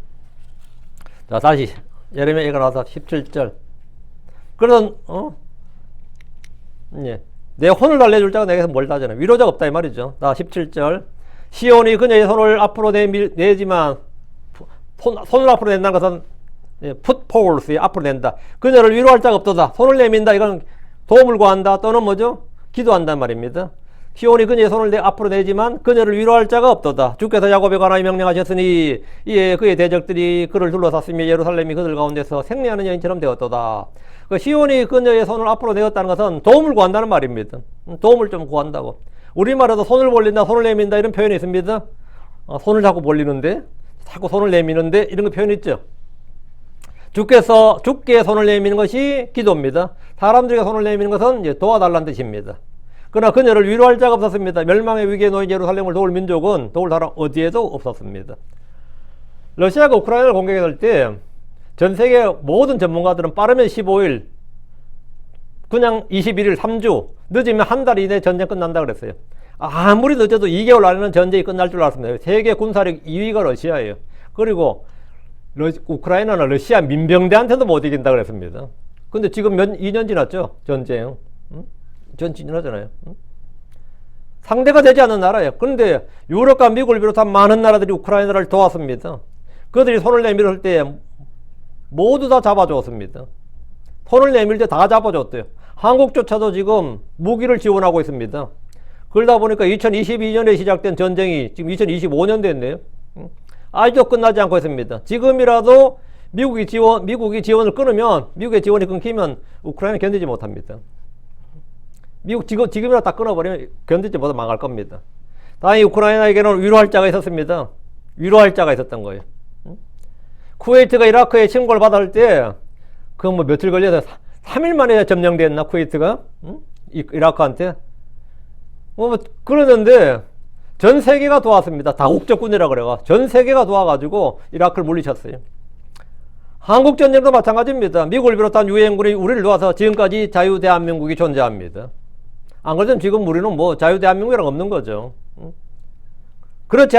자, 다시 예레미야 나와서 17절. 그러던 내 혼을 달래줄 자가 내게서 멀다잖아. 위로자가 없다 이 말이죠. 나 17절. 시온이 그녀의 손을 앞으로 내지만 손을 앞으로 낸다는 것은 풋폴스 앞으로 낸다. 그녀를 위로할 자가 없도다. 손을 내민다. 이건 도움을 구한다 또는 뭐죠? 기도한단 말입니다. 시온이 그녀의 손을 앞으로 내지만 그녀를 위로할 자가 없도다. 주께서 야곱에 관하여 명령하셨으니 이에 그의 대적들이 그를 둘러쌌으며 예루살렘이 그들 가운데서 생리하는 여인처럼 되었도다. 시온이 그녀의 손을 앞으로 내었다는 것은 도움을 구한다는 말입니다. 도움을 좀 구한다고. 우리말에도 손을 벌린다, 손을 내민다 이런 표현이 있습니다. 손을 자꾸 벌리는데, 자꾸 손을 내미는데 이런 거 표현 있죠. 주께 손을 내미는 것이 기도입니다. 사람들에게 손을 내미는 것은 이제 도와달라는 뜻입니다. 그러나 그녀를 위로할 자가 없었습니다. 멸망의 위기에 놓인 예루살렘을 도울 민족은 도울 사람 어디에도 없었습니다. 러시아가 우크라이나를 공격했을 때 전 세계 모든 전문가들은 빠르면 15일, 그냥 21일, 3주, 늦으면 한 달 이내에 전쟁 끝난다 그랬어요. 아무리 늦어도 2개월 안에는 전쟁이 끝날 줄 알았습니다. 세계 군사력 2위가 러시아예요. 그리고 우크라이나는 러시아 민병대한테도 못 이긴다 그랬습니다. 근데 지금 2년 지났죠? 전쟁. 전쟁 지나잖아요. 상대가 되지 않는 나라예요. 그런데 유럽과 미국을 비롯한 많은 나라들이 우크라이나를 도왔습니다. 그들이 손을 내밀을 때 모두 다 잡아줬습니다. 손을 내밀 때 다 잡아줬대요. 한국조차도 지금 무기를 지원하고 있습니다. 그러다 보니까 2022년에 시작된 전쟁이 지금 2025년 됐네요. 아직도 끝나지 않고 있습니다. 지금이라도 미국이 지원을 끊으면, 미국의 지원이 끊기면 우크라이나 견디지 못합니다. 미국 지금이라도 다 끊어버리면 견디지 못해 망할 겁니다. 다행히 우크라이나에게는 위로할 자가 있었습니다. 위로할 자가 있었던 거예요. 쿠웨이트가 이라크에 침공을 받을 때, 그건 뭐 며칠 걸려서 3일 만에 점령됐나, 쿠웨이트가? 이라크한테? 그러는데, 전 세계가 도왔습니다. 다국적군이라 그래가. 전 세계가 도와가지고 이라크를 물리쳤어요. 한국전쟁도 마찬가지입니다. 미국을 비롯한 유엔군이 우리를 도와서 지금까지 자유대한민국이 존재합니다. 안 그러면 지금 우리는 뭐 자유대한민국이랑 없는 거죠. 그렇지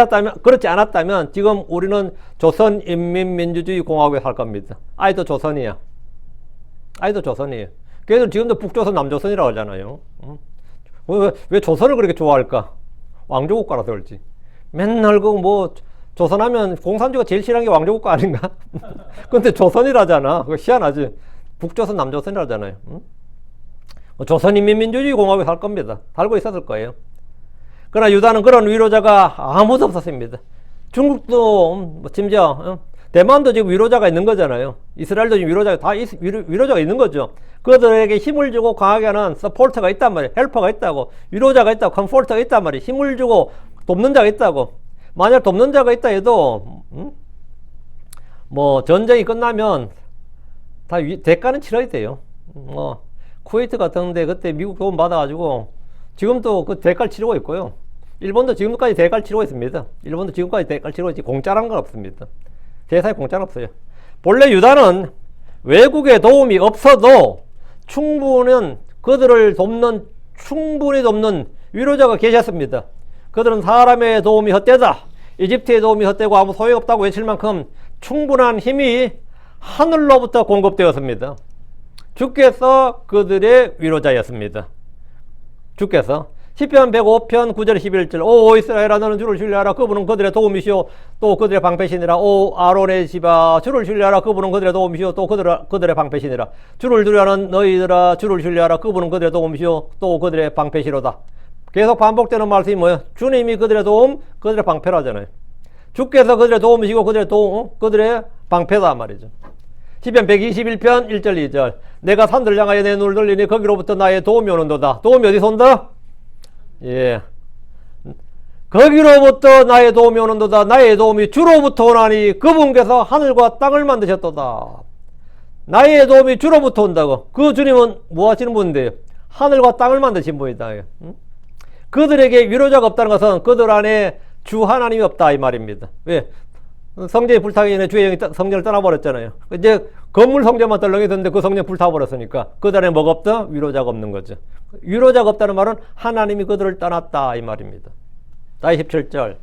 않았다면 지금 우리는 조선인민민주주의 공화국에 살 겁니다. 아이도 조선이야. 걔들 지금도 북조선, 남조선이라고 하잖아요. 왜 조선을 그렇게 좋아할까? 왕조국가라서 그렇지. 맨날 조선하면 공산주의가 제일 싫어하는 게 왕조국가 아닌가? 근데 조선이라잖아. 그거 희한하지. 북조선, 남조선이라잖아요. 응? 조선인민민주주의 공화국에 살 겁니다. 살고 있었을 거예요. 그러나 유다는 그런 위로자가 아무도 없었습니다. 중국도 심지어 대만도 지금 위로자가 있는 거잖아요. 이스라엘도 지금 위로자가 다 위로자가 있는 거죠. 그들에게 힘을 주고 강하게 하는 서포터가 있단 말이에요. 헬퍼가 있다고, 위로자가 있다고, 컴포터가 있단 말이에요. 힘을 주고 돕는 자가 있다고. 만약 돕는 자가 있다 해도 뭐 전쟁이 끝나면 다 대가는 치러야 돼요. 쿠웨이트 같은데 그때 미국 도움 받아가지고 지금도 그 대가를 치르고 있고요. 일본도 지금까지 대가를 치르고 있습니다. 일본도 지금까지 대가를 치르고 있지 공짜란 건 없습니다. 세상에 공짜는 없어요. 본래 유다는 외국의 도움이 없어도 그들을 충분히 돕는 위로자가 계셨습니다. 그들은 사람의 도움이 헛되다, 이집트의 도움이 헛되고 아무 소용없다고 외칠 만큼 충분한 힘이 하늘로부터 공급되었습니다. 주께서 그들의 위로자였습니다. 주께서 시편 105편 9절 11절 오 이스라엘아 너는 주를 신뢰하라 그분은 그들의 도움이시오 또 그들의 방패시니라. 오 아론의 집아 주를 신뢰하라 그분은 그들의 도움이시오 또 그들의 방패시니라. 주를 두려워하는 너희들아 주를 신뢰하라 그분은 그들의 도움이시오 또 그들의 방패시로다. 계속 반복되는 말씀이 뭐예요? 주님이 그들의 도움, 그들의 방패라잖아요. 주께서 그들의 도움이시고 그들의 방패다 말이죠. 시편 121편 1절 2절 내가 산들을 향하여 내 눈을 돌리니 거기로부터 나의 도움이 오는도다. 도움이 어디서 온다? 예, 거기로부터 나의 도움이 오는도다. 나의 도움이 주로부터 오나니 그분께서 하늘과 땅을 만드셨도다. 나의 도움이 주로부터 온다고. 그 주님은 뭐 하시는 분인데요? 하늘과 땅을 만드신 분이다. 그들에게 위로자가 없다는 것은 그들 안에 주 하나님이 없다 이 말입니다. 왜? 성전이 불타기 전에 주의 영이 성전을 떠나버렸잖아요. 이제 건물 성전만 떨렁이던데 그 성전 불타버렸으니까 그들 안에 뭐가 없다? 위로자가 없는 거죠. 위로자가 없다는 말은 하나님이 그들을 떠났다 이 말입니다. 다시 17절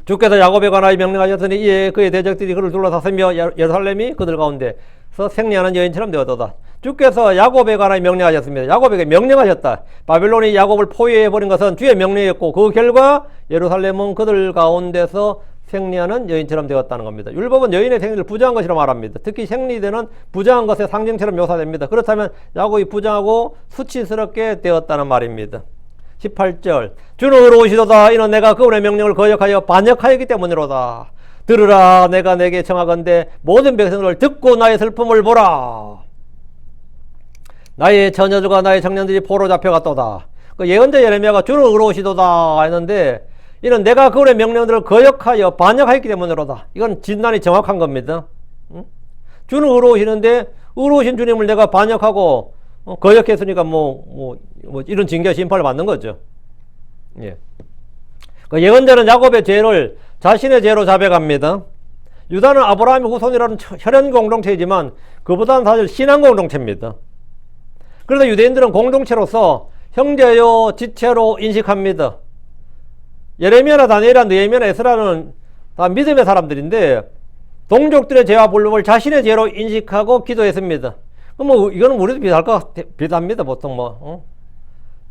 주께서 야곱에 관하여 명령하셨으니 이에 그의 대적들이 그를 둘러쌌으며 예루살렘이 그들 가운데서 생리하는 여인처럼 되었도다. 주께서 야곱에 관하여 명령하셨습니다. 야곱에게 명령하셨다. 바빌론이 야곱을 포위해버린 것은 주의 명령이었고 그 결과 예루살렘은 그들 가운데서 생리하는 여인처럼 되었다는 겁니다. 율법은 여인의 생리를 부정한 것이라 말합니다. 특히 생리되는 부정한 것의 상징처럼 묘사됩니다. 그렇다면 야곱이 부정하고 수치스럽게 되었다는 말입니다. 18절 주는 의로우시도다. 이는 내가 그분의 명령을 거역하여 반역하였기 때문이로다. 들으라 내가 내게 청하건대 모든 백성을 듣고 나의 슬픔을 보라. 나의 처녀들과 나의 청년들이 포로 잡혀갔도다. 그 예언자 예레미야가 주는 의로우시도다 했는데 이는 내가 그분의 명령들을 거역하여 반역하였기 때문이로다. 이건 진단이 정확한 겁니다. 주는 의로우시는데 의로우신 주님을 내가 반역하고 거역했으니까 뭐 이런 징계 심판을 받는 거죠. 예. 그 예언자는 야곱의 죄를 자신의 죄로 자백합니다. 유다는 아브라함의 후손이라는 혈연 공동체이지만 그보다는 사실 신앙 공동체입니다. 그래서 유대인들은 공동체로서 형제요 지체로 인식합니다. 예레미야나 다니엘이나 느헤미야나 에스라는 다 믿음의 사람들인데 동족들의 죄와 불법을 자신의 죄로 인식하고 기도했습니다. 뭐 이거는 우리도 비슷합니다. 보통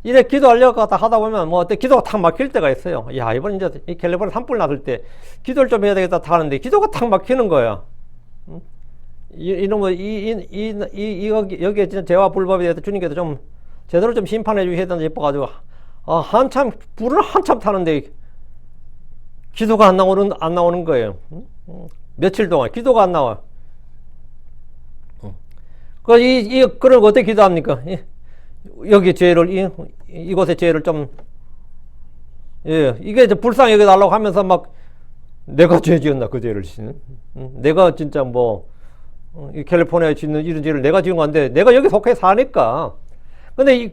이래 기도하려고 하다 보면 어때 기도가 탁 막힐 때가 있어요. 야 이번 이제 이 캘리포니아 산불 났을 때 기도를 좀 해야 되겠다 하는데 기도가 탁 막히는 거야. 이런 거 여기에 진짜 죄와 불법에 대해서 주님께서 좀 제대로 좀 심판해 주셔야 된다 싶어가지고 한참 불을 한참 타는데 기도가 안 나오는 거예요. 며칠 동안 기도가 안 나와. 그럼 어떻게 기도합니까? 여기 죄를, 이곳의 죄를 좀, 이게 이제 불쌍히 여겨달라고 하면서 막, 내가 죄 지었나, 그 죄를. 내가 진짜 이 캘리포니아에 짓는 이런 죄를 내가 지은 건데, 내가 여기 속해 사니까. 근데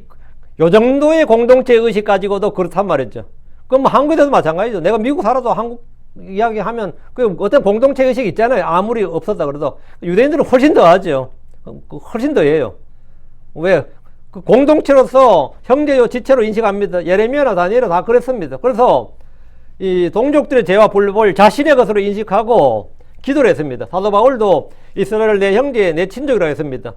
요 정도의 공동체 의식 가지고도 그렇단 말이죠. 그럼 한국에서도 마찬가지죠. 내가 미국 살아도 한국 이야기하면 그 어떤 공동체 의식 있잖아요. 아무리 없었다 그래도 유대인들은 훨씬 더 하죠. 훨씬 더 해요. 왜? 그 공동체로서 형제요 지체로 인식합니다. 예레미야나 다니엘은 다 그랬습니다. 그래서 이 동족들의 죄와 불법을 자신의 것으로 인식하고 기도를 했습니다. 사도 바울도 이스라엘을 내 형제, 내 친족이라고 했습니다.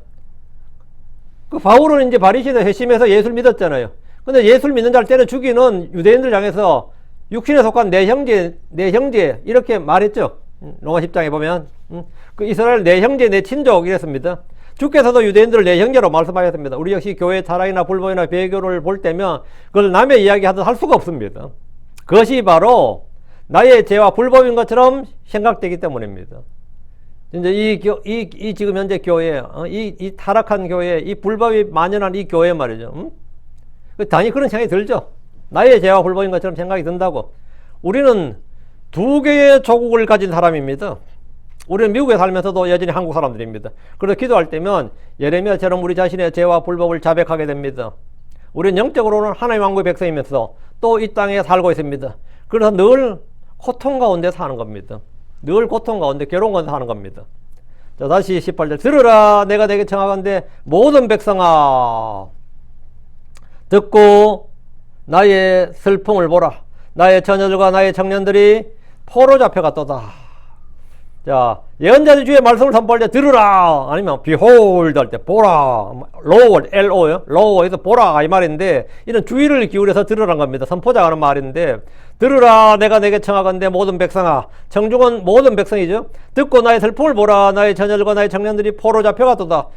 그 바울은 이제 바리새인의 회심해서 예수를 믿었잖아요. 근데 예수를 믿는 자를 때려 죽이는 유대인들 향해서 육신에 속한 내 형제 이렇게 말했죠. 로마 10장에 보면 그 이스라엘 내 형제 내 친족 이랬습니다. 주께서도 유대인들을 내 형제로 말씀하셨습니다. 우리 역시 교회 타락이나 불법이나 배교를 볼 때면 그걸 남의 이야기 하듯 할 수가 없습니다. 그것이 바로 나의 죄와 불법인 것처럼 생각되기 때문입니다. 이제 이 지금 현재 교회, 이 타락한 교회, 이 불법이 만연한 이 교회 말이죠. 당연히 그런 생각이 들죠. 나의 죄와 불법인 것처럼 생각이 든다고. 우리는 두 개의 조국을 가진 사람입니다. 우리는 미국에 살면서도 여전히 한국 사람들입니다. 그래서 기도할 때면 예레미야처럼 우리 자신의 죄와 불법을 자백하게 됩니다. 우리는 영적으로는 하나님 왕국의 백성이면서 또 이 땅에 살고 있습니다. 그래서 늘 고통 가운데 사는 겁니다. 늘 고통 가운데 괴로운 가운데 사는 겁니다. 자, 다시 18절. 들으라 내가 내게 청하건대 모든 백성아 듣고 나의 슬픔을 보라. 나의 처녀들과 나의 청년들이 포로 잡혀갔도다. 자, 예언자들 주의 말씀을 선포할 때 들으라 아니면 behold 할 때 보라, Lord, L-O요. Lord에서 보라 이 말인데 이런 주의를 기울여서 들으라는 겁니다. 선포자가 하는 말인데 들으라 내가 내게 청하건대 모든 백성아. 청중은 모든 백성이죠. 듣고 나의 슬픔을 보라. 나의 처녀들과 나의 청년들이 포로 잡혀갔도다.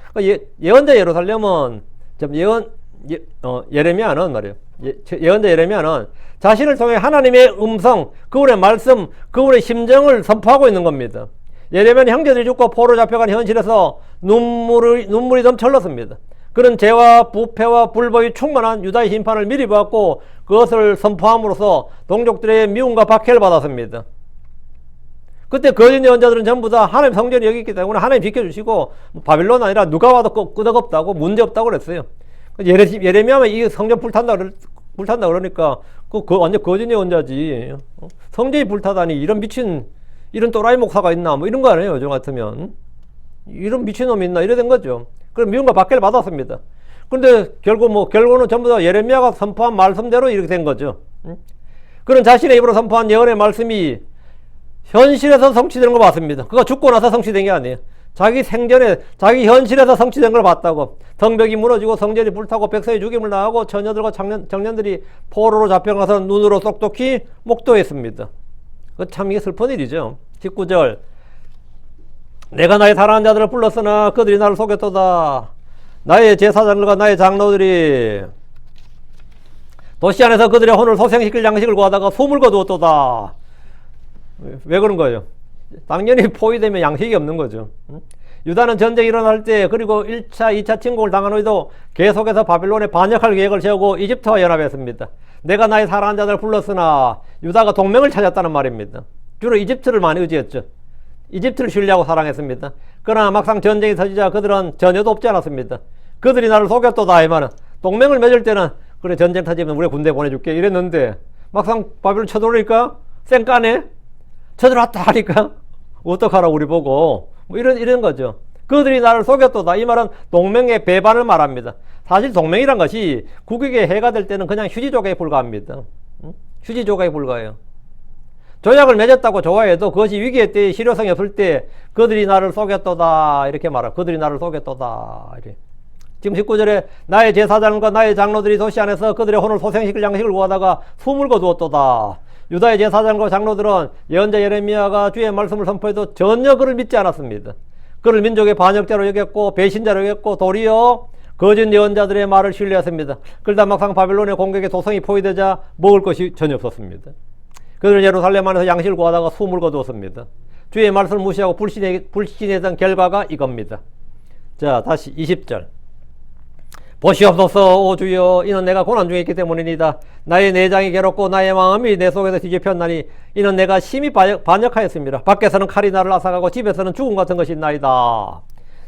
예언자 예루살렘은 예레미야는 말이에요. 예언자 예레미야는 자신을 통해 하나님의 음성, 그분의 말씀, 그분의 심정을 선포하고 있는 겁니다. 예레미야는 형제들이 죽고 포로 잡혀간 현실에서 눈물이 넘쳐 흘렀습니다. 그런 죄와 부패와 불법이 충만한 유다의 심판을 미리 받고 그것을 선포함으로써 동족들의 미움과 박해를 받았습니다. 그때 거짓 예언자들은 전부 다 하나님 성전이 여기 있기 때문에 하나님 지켜주시고 바빌론 아니라 누가 와도 끄덕없다고 문제없다고 그랬어요. 예레미야면 이 성전 불탄다 그러니까 완전 거짓 예언자지. 성전이 불타다니 이런 또라이 목사가 있나 뭐 이런 거 아니에요. 저 같으면 이런 미친놈이 있나 이래 된 거죠. 그럼 미움과 박해를 받았습니다. 그런데 결국은 전부 다 예레미야가 선포한 말씀대로 이렇게 된 거죠. 그런 자신의 입으로 선포한 예언의 말씀이 현실에서 성취되는 걸 봤습니다. 그거 죽고 나서 성취된 게 아니에요. 자기 생전에 자기 현실에서 성취된 걸 봤다고. 성벽이 무너지고 성전이 불타고 백성이 죽임을 당하고 처녀들과 청년들이 포로로 잡혀가서 눈으로 똑똑히 목도했습니다. 참 이게 슬픈 일이죠. 19절. 내가 나의 사랑하는 자들을 불렀으나 그들이 나를 속였도다. 나의 제사장들과 나의 장로들이 도시 안에서 그들의 혼을 소생시킬 양식을 구하다가 숨을 거두었도다. 왜 그런 거예요? 당연히 포위되면 양식이 없는 거죠. 유다는 전쟁이 일어날 때 그리고 1차, 2차 침공을 당한 후에도 계속해서 바빌론에 반역할 계획을 세우고 이집트와 연합했습니다. 내가 나의 사랑하는 자들을 불렀으나 유다가 동맹을 찾았다는 말입니다. 주로 이집트를 많이 의지했죠. 이집트를 신뢰하고 사랑했습니다. 그러나 막상 전쟁이 터지자 그들은 전혀도 없지 않았습니다. 그들이 나를 속였도다 이 말은 동맹을 맺을 때는 그래 전쟁 터지면 우리 군대 보내줄게 이랬는데 막상 바빌론 쳐들어오니까 쌩까네 쳐들어왔다 하니까 어떡하라 우리 보고 뭐 이런 거죠. 그들이 나를 속였도다 이 말은 동맹의 배반을 말합니다. 사실 동맹이란 것이 국익에 해가 될 때는 그냥 휴지 조각에 불과합니다. 휴지 조각에 불과해요. 조약을 맺었다고 좋아해도 그것이 위기의 때에 실효성이 없을 때 그들이 나를 속였도다 이렇게 말하고 그들이 나를 속였도다 이렇게. 지금 19절에 나의 제사장과 나의 장로들이 도시 안에서 그들의 혼을 소생시킬 양식을 구하다가 숨을 거두었도다. 유다의 제사장과 장로들은 예언자 예레미야가 주의 말씀을 선포해도 전혀 그를 믿지 않았습니다. 그를 민족의 반역자로 여겼고 배신자로 여겼고 도리어 거짓 예언자들의 말을 신뢰했습니다. 그러다 막상 바빌론의 공격에 도성이 포위되자 먹을 것이 전혀 없었습니다. 그들은 예루살렘 안에서 양식을 구하다가 숨을 거두었습니다. 주의 말씀을 무시하고 불신했던 결과가 이겁니다. 자, 다시 20절. 보시옵소서 오 주여 이는 내가 고난 중에 있기 때문이니다. 나의 내장이 괴롭고 나의 마음이 내 속에서 뒤집혔나니 이는 내가 심히 반역하였습니다. 밖에서는 칼이 나를 앗아가고 집에서는 죽음 같은 것이 있나이다.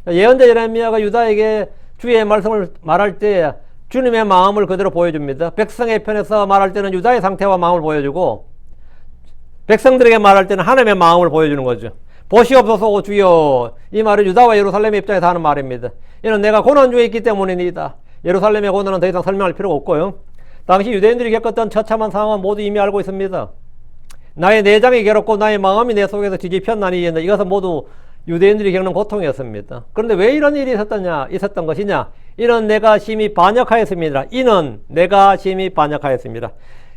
예언자 예레미야가 유다에게 주의 말씀을 말할 때 주님의 마음을 그대로 보여줍니다. 백성의 편에서 말할 때는 유다의 상태와 마음을 보여주고 백성들에게 말할 때는 하나님의 마음을 보여주는 거죠. 보시옵소서 오 주여 이 말은 유다와 예루살렘의 입장에서 하는 말입니다. 이는 내가 고난 중에 있기 때문이니다. 예루살렘의 고난은 더 이상 설명할 필요가 없고요. 당시 유대인들이 겪었던 처참한 상황은 모두 이미 알고 있습니다. 나의 내장이 괴롭고 나의 마음이 내 속에서 뒤집혔나니 이것은 모두 유대인들이 겪는 고통이었습니다. 그런데 왜 이런 일이 있었던 것이냐? 이는 내가 심히 반역하였습니다. 이는 내가 심히 반역하였습니다.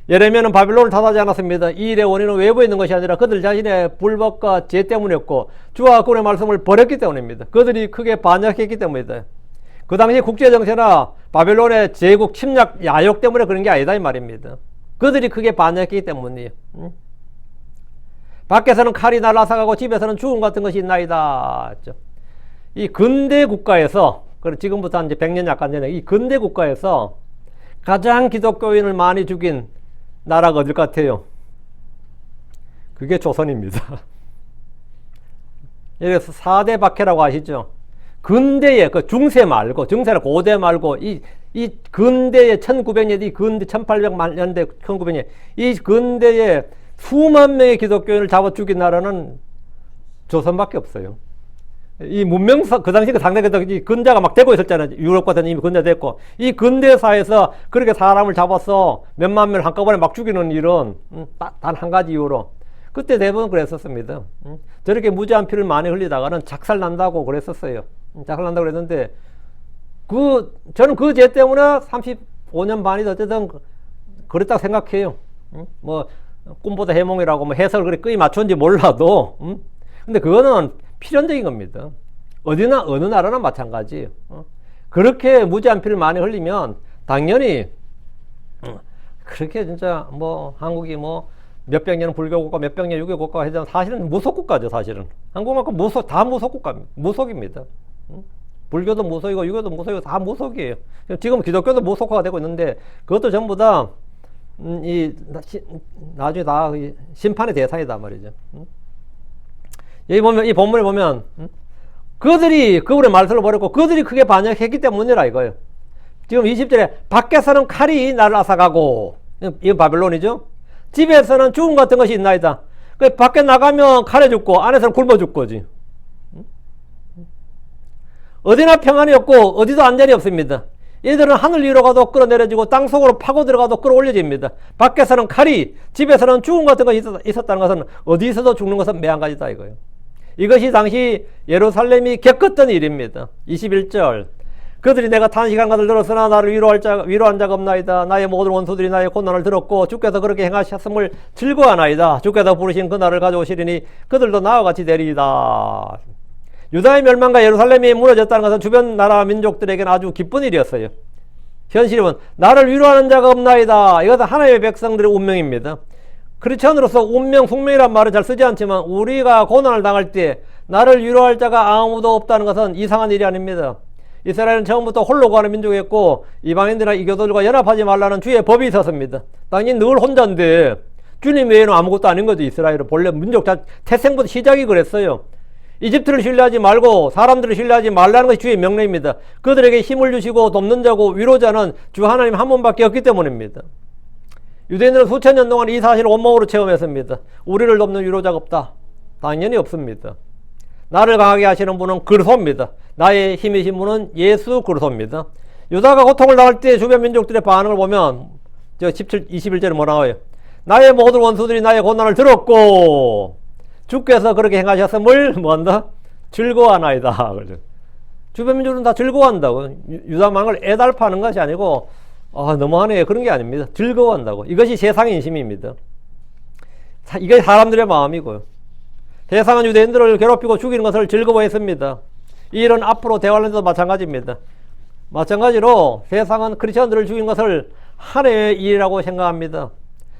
예레미야는 바빌론을 탓하지 않았습니다. 이 일의 원인은 외부에 있는 것이 아니라 그들 자신의 불법과 죄 때문이었고 주와 그분의 말씀을 버렸기 때문입니다. 그들이 크게 반역했기 때문이다. 그 당시 국제정세나 바빌론의 제국 침략 야욕 때문에 그런 게 아니다 이 말입니다. 그들이 크게 반역했기 때문이에요. 밖에서는 칼이 날아서가고 집에서는 죽음 같은 것이 있나이다. 이 근대 국가에서, 지금부터 이제 100년 약간 전에 이 근대 국가에서 가장 기독교인을 많이 죽인 나라가 어딜 것 같아요? 그게 조선입니다. 여기서 4대 박해라고 아시죠? 근대의 그 중세 말고, 중세나 고대 말고, 이 근대의 1900년대, 이 근대 1800년대, 1900년, 이 근대의 수만 명의 기독교인을 잡아 죽인 나라는 조선밖에 없어요. 이 문명사, 그 당시 상당히 근자가 막 되고 있었잖아요. 유럽 같은 이미 근자 됐고. 이 근대사에서 그렇게 사람을 잡아서 몇만 명을 한꺼번에 막 죽이는 일은 단 한 가지 이유로. 그때 대부분 그랬었습니다. 저렇게 무지한 피를 많이 흘리다가는 작살 난다고 그랬었어요. 작살 난다고 그랬는데, 저는 그 죄 때문에 35년 반이 어쨌든 그랬다고 생각해요. 뭐, 꿈보다 해몽이라고 뭐 해석을 그렇게 끄이 맞췄는지 몰라도, 근데 그거는 필연적인 겁니다. 어디나, 어느 나라나 마찬가지예요. 그렇게 무지한 피를 많이 흘리면, 당연히, 그렇게 진짜 뭐, 한국이 뭐, 몇백 년 불교국가, 몇백 년 유교국가가 하지만 사실은 무속국가죠, 사실은. 한국만큼 다 무속국가입니다. 무속입니다. 불교도 무속이고, 유교도 무속이고, 다 무속이에요. 지금 기독교도 무속화가 되고 있는데, 그것도 전부 다, 나중에 다 심판의 대상이다 말이죠. 여기 보면, 이 본문에 보면, 그들이 그분의 말씀을 버렸고, 그들이 크게 반역했기 때문이라 이거예요. 지금 20절에, 밖에서는 칼이 나를 앗아가고, 이건 바빌론이죠? 집에서는 죽음 같은 것이 있나이다. 그 밖에 나가면 칼에 죽고, 안에서는 굶어 죽고지. 어디나 평안이 없고, 어디도 안전이 없습니다. 얘들은 하늘 위로 가도 끌어내려지고 땅 속으로 파고 들어가도 끌어올려집니다. 밖에서는 칼이, 집에서는 죽음 같은 것이 있었다는 것은 어디서도 죽는 것은 매한가지다 이거예요. 이것이 당시 예루살렘이 겪었던 일입니다. 21절. 그들이 내가 탄식한 것을 들었으나 나를 위로한 자가 없나이다. 나의 모든 원수들이 나의 고난을 들었고 주께서 그렇게 행하셨음을 즐거워하나이다. 주께서 부르신 그 날을 가져오시리니 그들도 나와 같이 되리이다. 유다의 멸망과 예루살렘이 무너졌다는 것은 주변 나라 민족들에게는 아주 기쁜 일이었어요. 현실은 나를 위로하는 자가 없나이다. 이것은 하나님의 백성들의 운명입니다. 크리스천으로서 운명, 숙명이란 말을 잘 쓰지 않지만 우리가 고난을 당할 때 나를 위로할 자가 아무도 없다는 것은 이상한 일이 아닙니다. 이스라엘은 처음부터 홀로 가는 민족이었고 이방인들이나 이교도들과 연합하지 말라는 주의 법이 있었습니다. 당연히 늘 혼자인데 주님 외에는 아무것도 아닌 거죠. 이스라엘은 본래 민족 태생부터 시작이 그랬어요. 이집트를 신뢰하지 말고 사람들을 신뢰하지 말라는 것이 주의 명령입니다. 그들에게 힘을 주시고 돕는 자고 위로자는 주 하나님 한 분밖에 없기 때문입니다. 유대인들은 수천 년 동안 이 사실을 온몸으로 체험했습니다. 우리를 돕는 위로자가 없다. 당연히 없습니다. 나를 강하게 하시는 분은 그리스도입니다. 나의 힘이신 분은 예수 그리스도입니다. 유다가 고통을 당할 때 주변 민족들의 반응을 보면 21절에 뭐라 나와요? 나의 모든 원수들이 나의 고난을 들었고 주께서 그렇게 행하셨음을 뭐한다? 즐거워하나이다. 주변 민족은 다 즐거워한다고. 유다망을 애달파는 것이 아니고 너무하네 그런 게 아닙니다. 즐거워한다고. 이것이 세상의 인심입니다. 이게 사람들의 마음이고요. 세상은 유대인들을 괴롭히고 죽이는 것을 즐거워했습니다. 이 일은 앞으로 대환란에도 마찬가지입니다. 마찬가지로 세상은 크리스천들을 죽이는 것을 하나의 일이라고 생각합니다.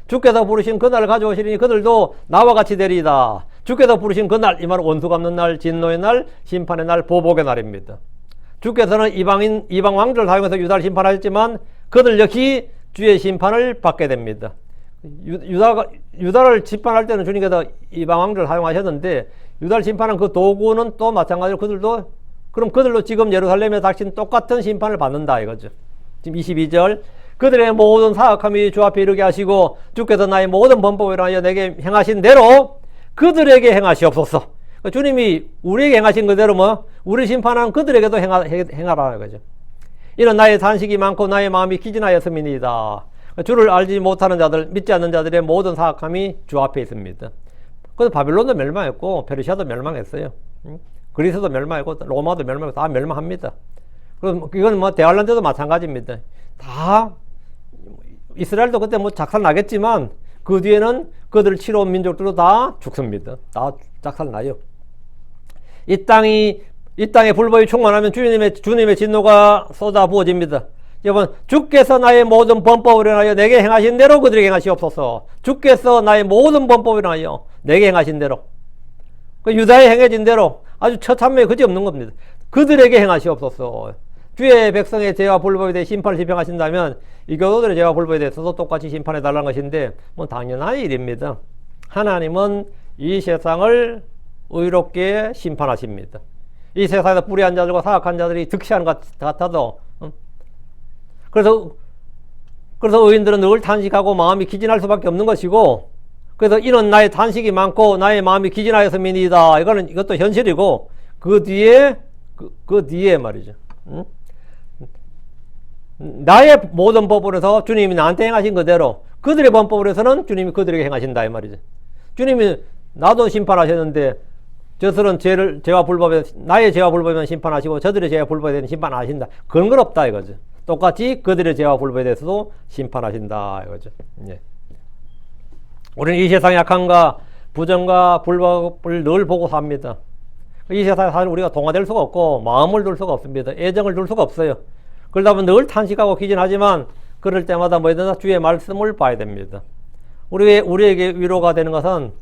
주께서 부르신 그날을 가져오시리니 그들도 나와 같이 되리이다. 주께서 부르신 그날, 이 말은 원수 갚는 날, 진노의 날, 심판의 날, 보복의 날입니다. 주께서는 이방 왕들을 사용해서 유다를 심판하셨지만 그들 역시 주의 심판을 받게 됩니다. 유다를 심판할 때는 주님께서 이방 왕들을 사용하셨는데 유다를 심판한 그 도구는 또 마찬가지로 그들도 지금 예루살렘에 닥친 똑같은 심판을 받는다 이거죠. 지금 22절 그들의 모든 사악함이 주 앞에 이르게 하시고 주께서 나의 모든 범법을 인하여 내게 행하신 대로 그들에게 행하시옵소서. 그러니까 주님이 우리에게 행하신 그대로 우리 심판한 그들에게도 행하라는 거죠. 이는 나의 단식이 많고 나의 마음이 기진하였음이니이다. 주를 알지 못하는 자들, 믿지 않는 자들의 모든 사악함이 주 앞에 있습니다. 그래서 바빌론도 멸망했고 페르시아도 멸망했어요. 그리스도 멸망했고 로마도 멸망했고 다 멸망합니다. 그럼 이건 대환란 때도 마찬가지입니다. 다 이스라엘도 그때 뭐 작살 나겠지만 그 뒤에는 그들을 치러 온 민족들도 다 죽습니다. 다 작살 나요. 이 땅에 불법이 충만하면 주님의 진노가 쏟아 부어집니다. 여러분, 주께서 나의 모든 범법을 인하여 내게 행하신 대로 그들에게 행하시옵소서. 주께서 나의 모든 범법을 인하여 내게 행하신 대로, 그 유다에 행해진 대로 아주 처참하게 그지없는 겁니다. 그들에게 행하시옵소서. 주의 백성의 죄와 불법에 대해 심판을 집행하신다면 이 교도들의 죄와 불법에 대해서도 똑같이 심판해 달라는 것인데 뭐 당연한 일입니다. 하나님은 이 세상을 의롭게 심판하십니다. 이 세상에서 불의한 자들과 사악한 자들이 득세하는 것 같아도, 그래서 의인들은 늘 탄식하고 마음이 기진할 수밖에 없는 것이고, 그래서 이는 나의 탄식이 많고 나의 마음이 기진하였음이니이다. 이것도 현실이고, 그 뒤에 말이죠. 나의 모든 법으로서 주님이 나한테 행하신 그대로 그들의 범법으로서는 주님이 그들에게 행하신다 이 말이죠. 주님이 나도 심판하셨는데 저들은 죄와 불법에 나의 죄와 불법에는 심판하시고 저들의 죄와 불법에 대해서는 심판 안 하신다. 그런 건 없다 이거죠. 똑같이 그들의 죄와 불법에 대해서도 심판하신다 이거죠. 예. 우리는 이 세상의 악함과 부정과 불법을 늘 보고 삽니다. 이 세상에 사실 우리가 동화될 수가 없고 마음을 둘 수가 없습니다. 애정을 둘 수가 없어요. 그러다 보면 늘 탄식하고 기진하지만 그럴 때마다 뭐야 되나 주의 말씀을 봐야 됩니다. 우리에게 위로가 되는 것은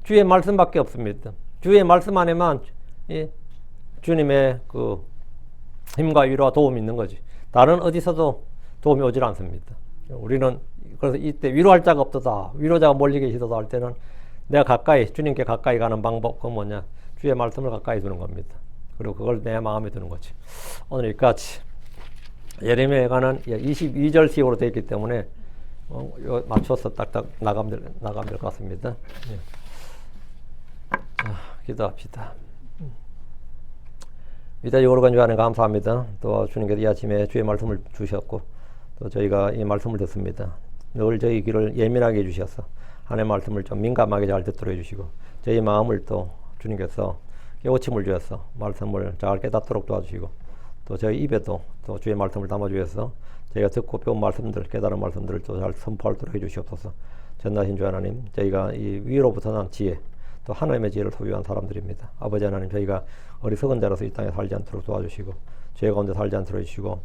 주의 말씀밖에 없습니다. 주의 말씀 안에만 주님의 그 힘과 위로와 도움이 있는 거지. 다른 어디서도 도움이 오질 않습니다. 우리는 그래서 이때 위로할 자가 없도다. 위로자가 멀리 계시도다 할 때는 내가 주님께 가까이 가는 방법, 그건 뭐냐? 주의 말씀을 가까이 두는 겁니다. 그리고 그걸 내 마음에 두는 거지. 오늘 여기까지. 예레미야에 관한 22절씩으로 되어 있기 때문에 맞춰서 딱딱 나가면 될 것 같습니다. 예. 자, 기도합시다. 위대하고 여러분 주하나님 감사합니다. 또 주님께서 이 아침에 주의 말씀을 주셨고 또 저희가 이 말씀을 듣습니다. 늘 저희 귀를 예민하게 해주셔서 하나님의 말씀을 좀 민감하게 잘 듣도록 해주시고 저희 마음을 또 주님께서 깨우침을 주셔서 말씀을 잘 깨닫도록 도와주시고 또 저희 입에도 또 주의 말씀을 담아주셔서 저희가 듣고 배운 말씀들, 깨달은 말씀들을 또 잘 선포하도록 해주시옵소서. 전능하신 주 하나님, 저희가 이 위로부터 난 지혜, 또 하나님의 지혜를 소유한 사람들입니다. 아버지 하나님, 저희가 어리석은 자로서 이 땅에 살지 않도록 도와주시고 죄 가운데 살지 않도록 해주시고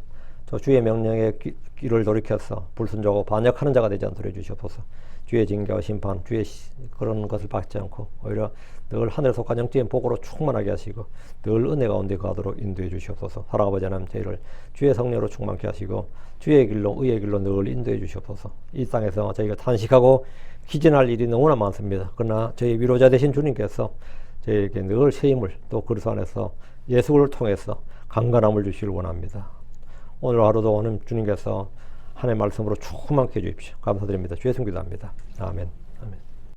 또 주의 명령에 귀를 돌이켜서 불순종하고 반역하는 자가 되지 않도록 해주시옵소서. 주의 징계와 심판, 주의 그런 것을 받지 않고 오히려 늘 하늘에 속한 영적인 복으로 충만하게 하시고 늘 은혜 가운데 가도록 인도해 주시옵소서. 사랑하는 아버지 하나님, 저희를 주의 성령으로 충만케 하시고 주의 길로 의의 길로 늘 인도해 주시옵소서. 이 땅에서 저희가 탄식하고 기진할 일이 너무나 많습니다. 그러나 저희 위로자 되신 주님께서 저희에게 늘 새 힘을 또 그리스도 안에서 예수를 통해서 강건함을 주시길 원합니다. 오늘 하루도 오늘 주님께서 하나님의 말씀으로 충만케 해 주십시오. 감사드립니다. 주의 성기도합니다. 아멘. 아멘.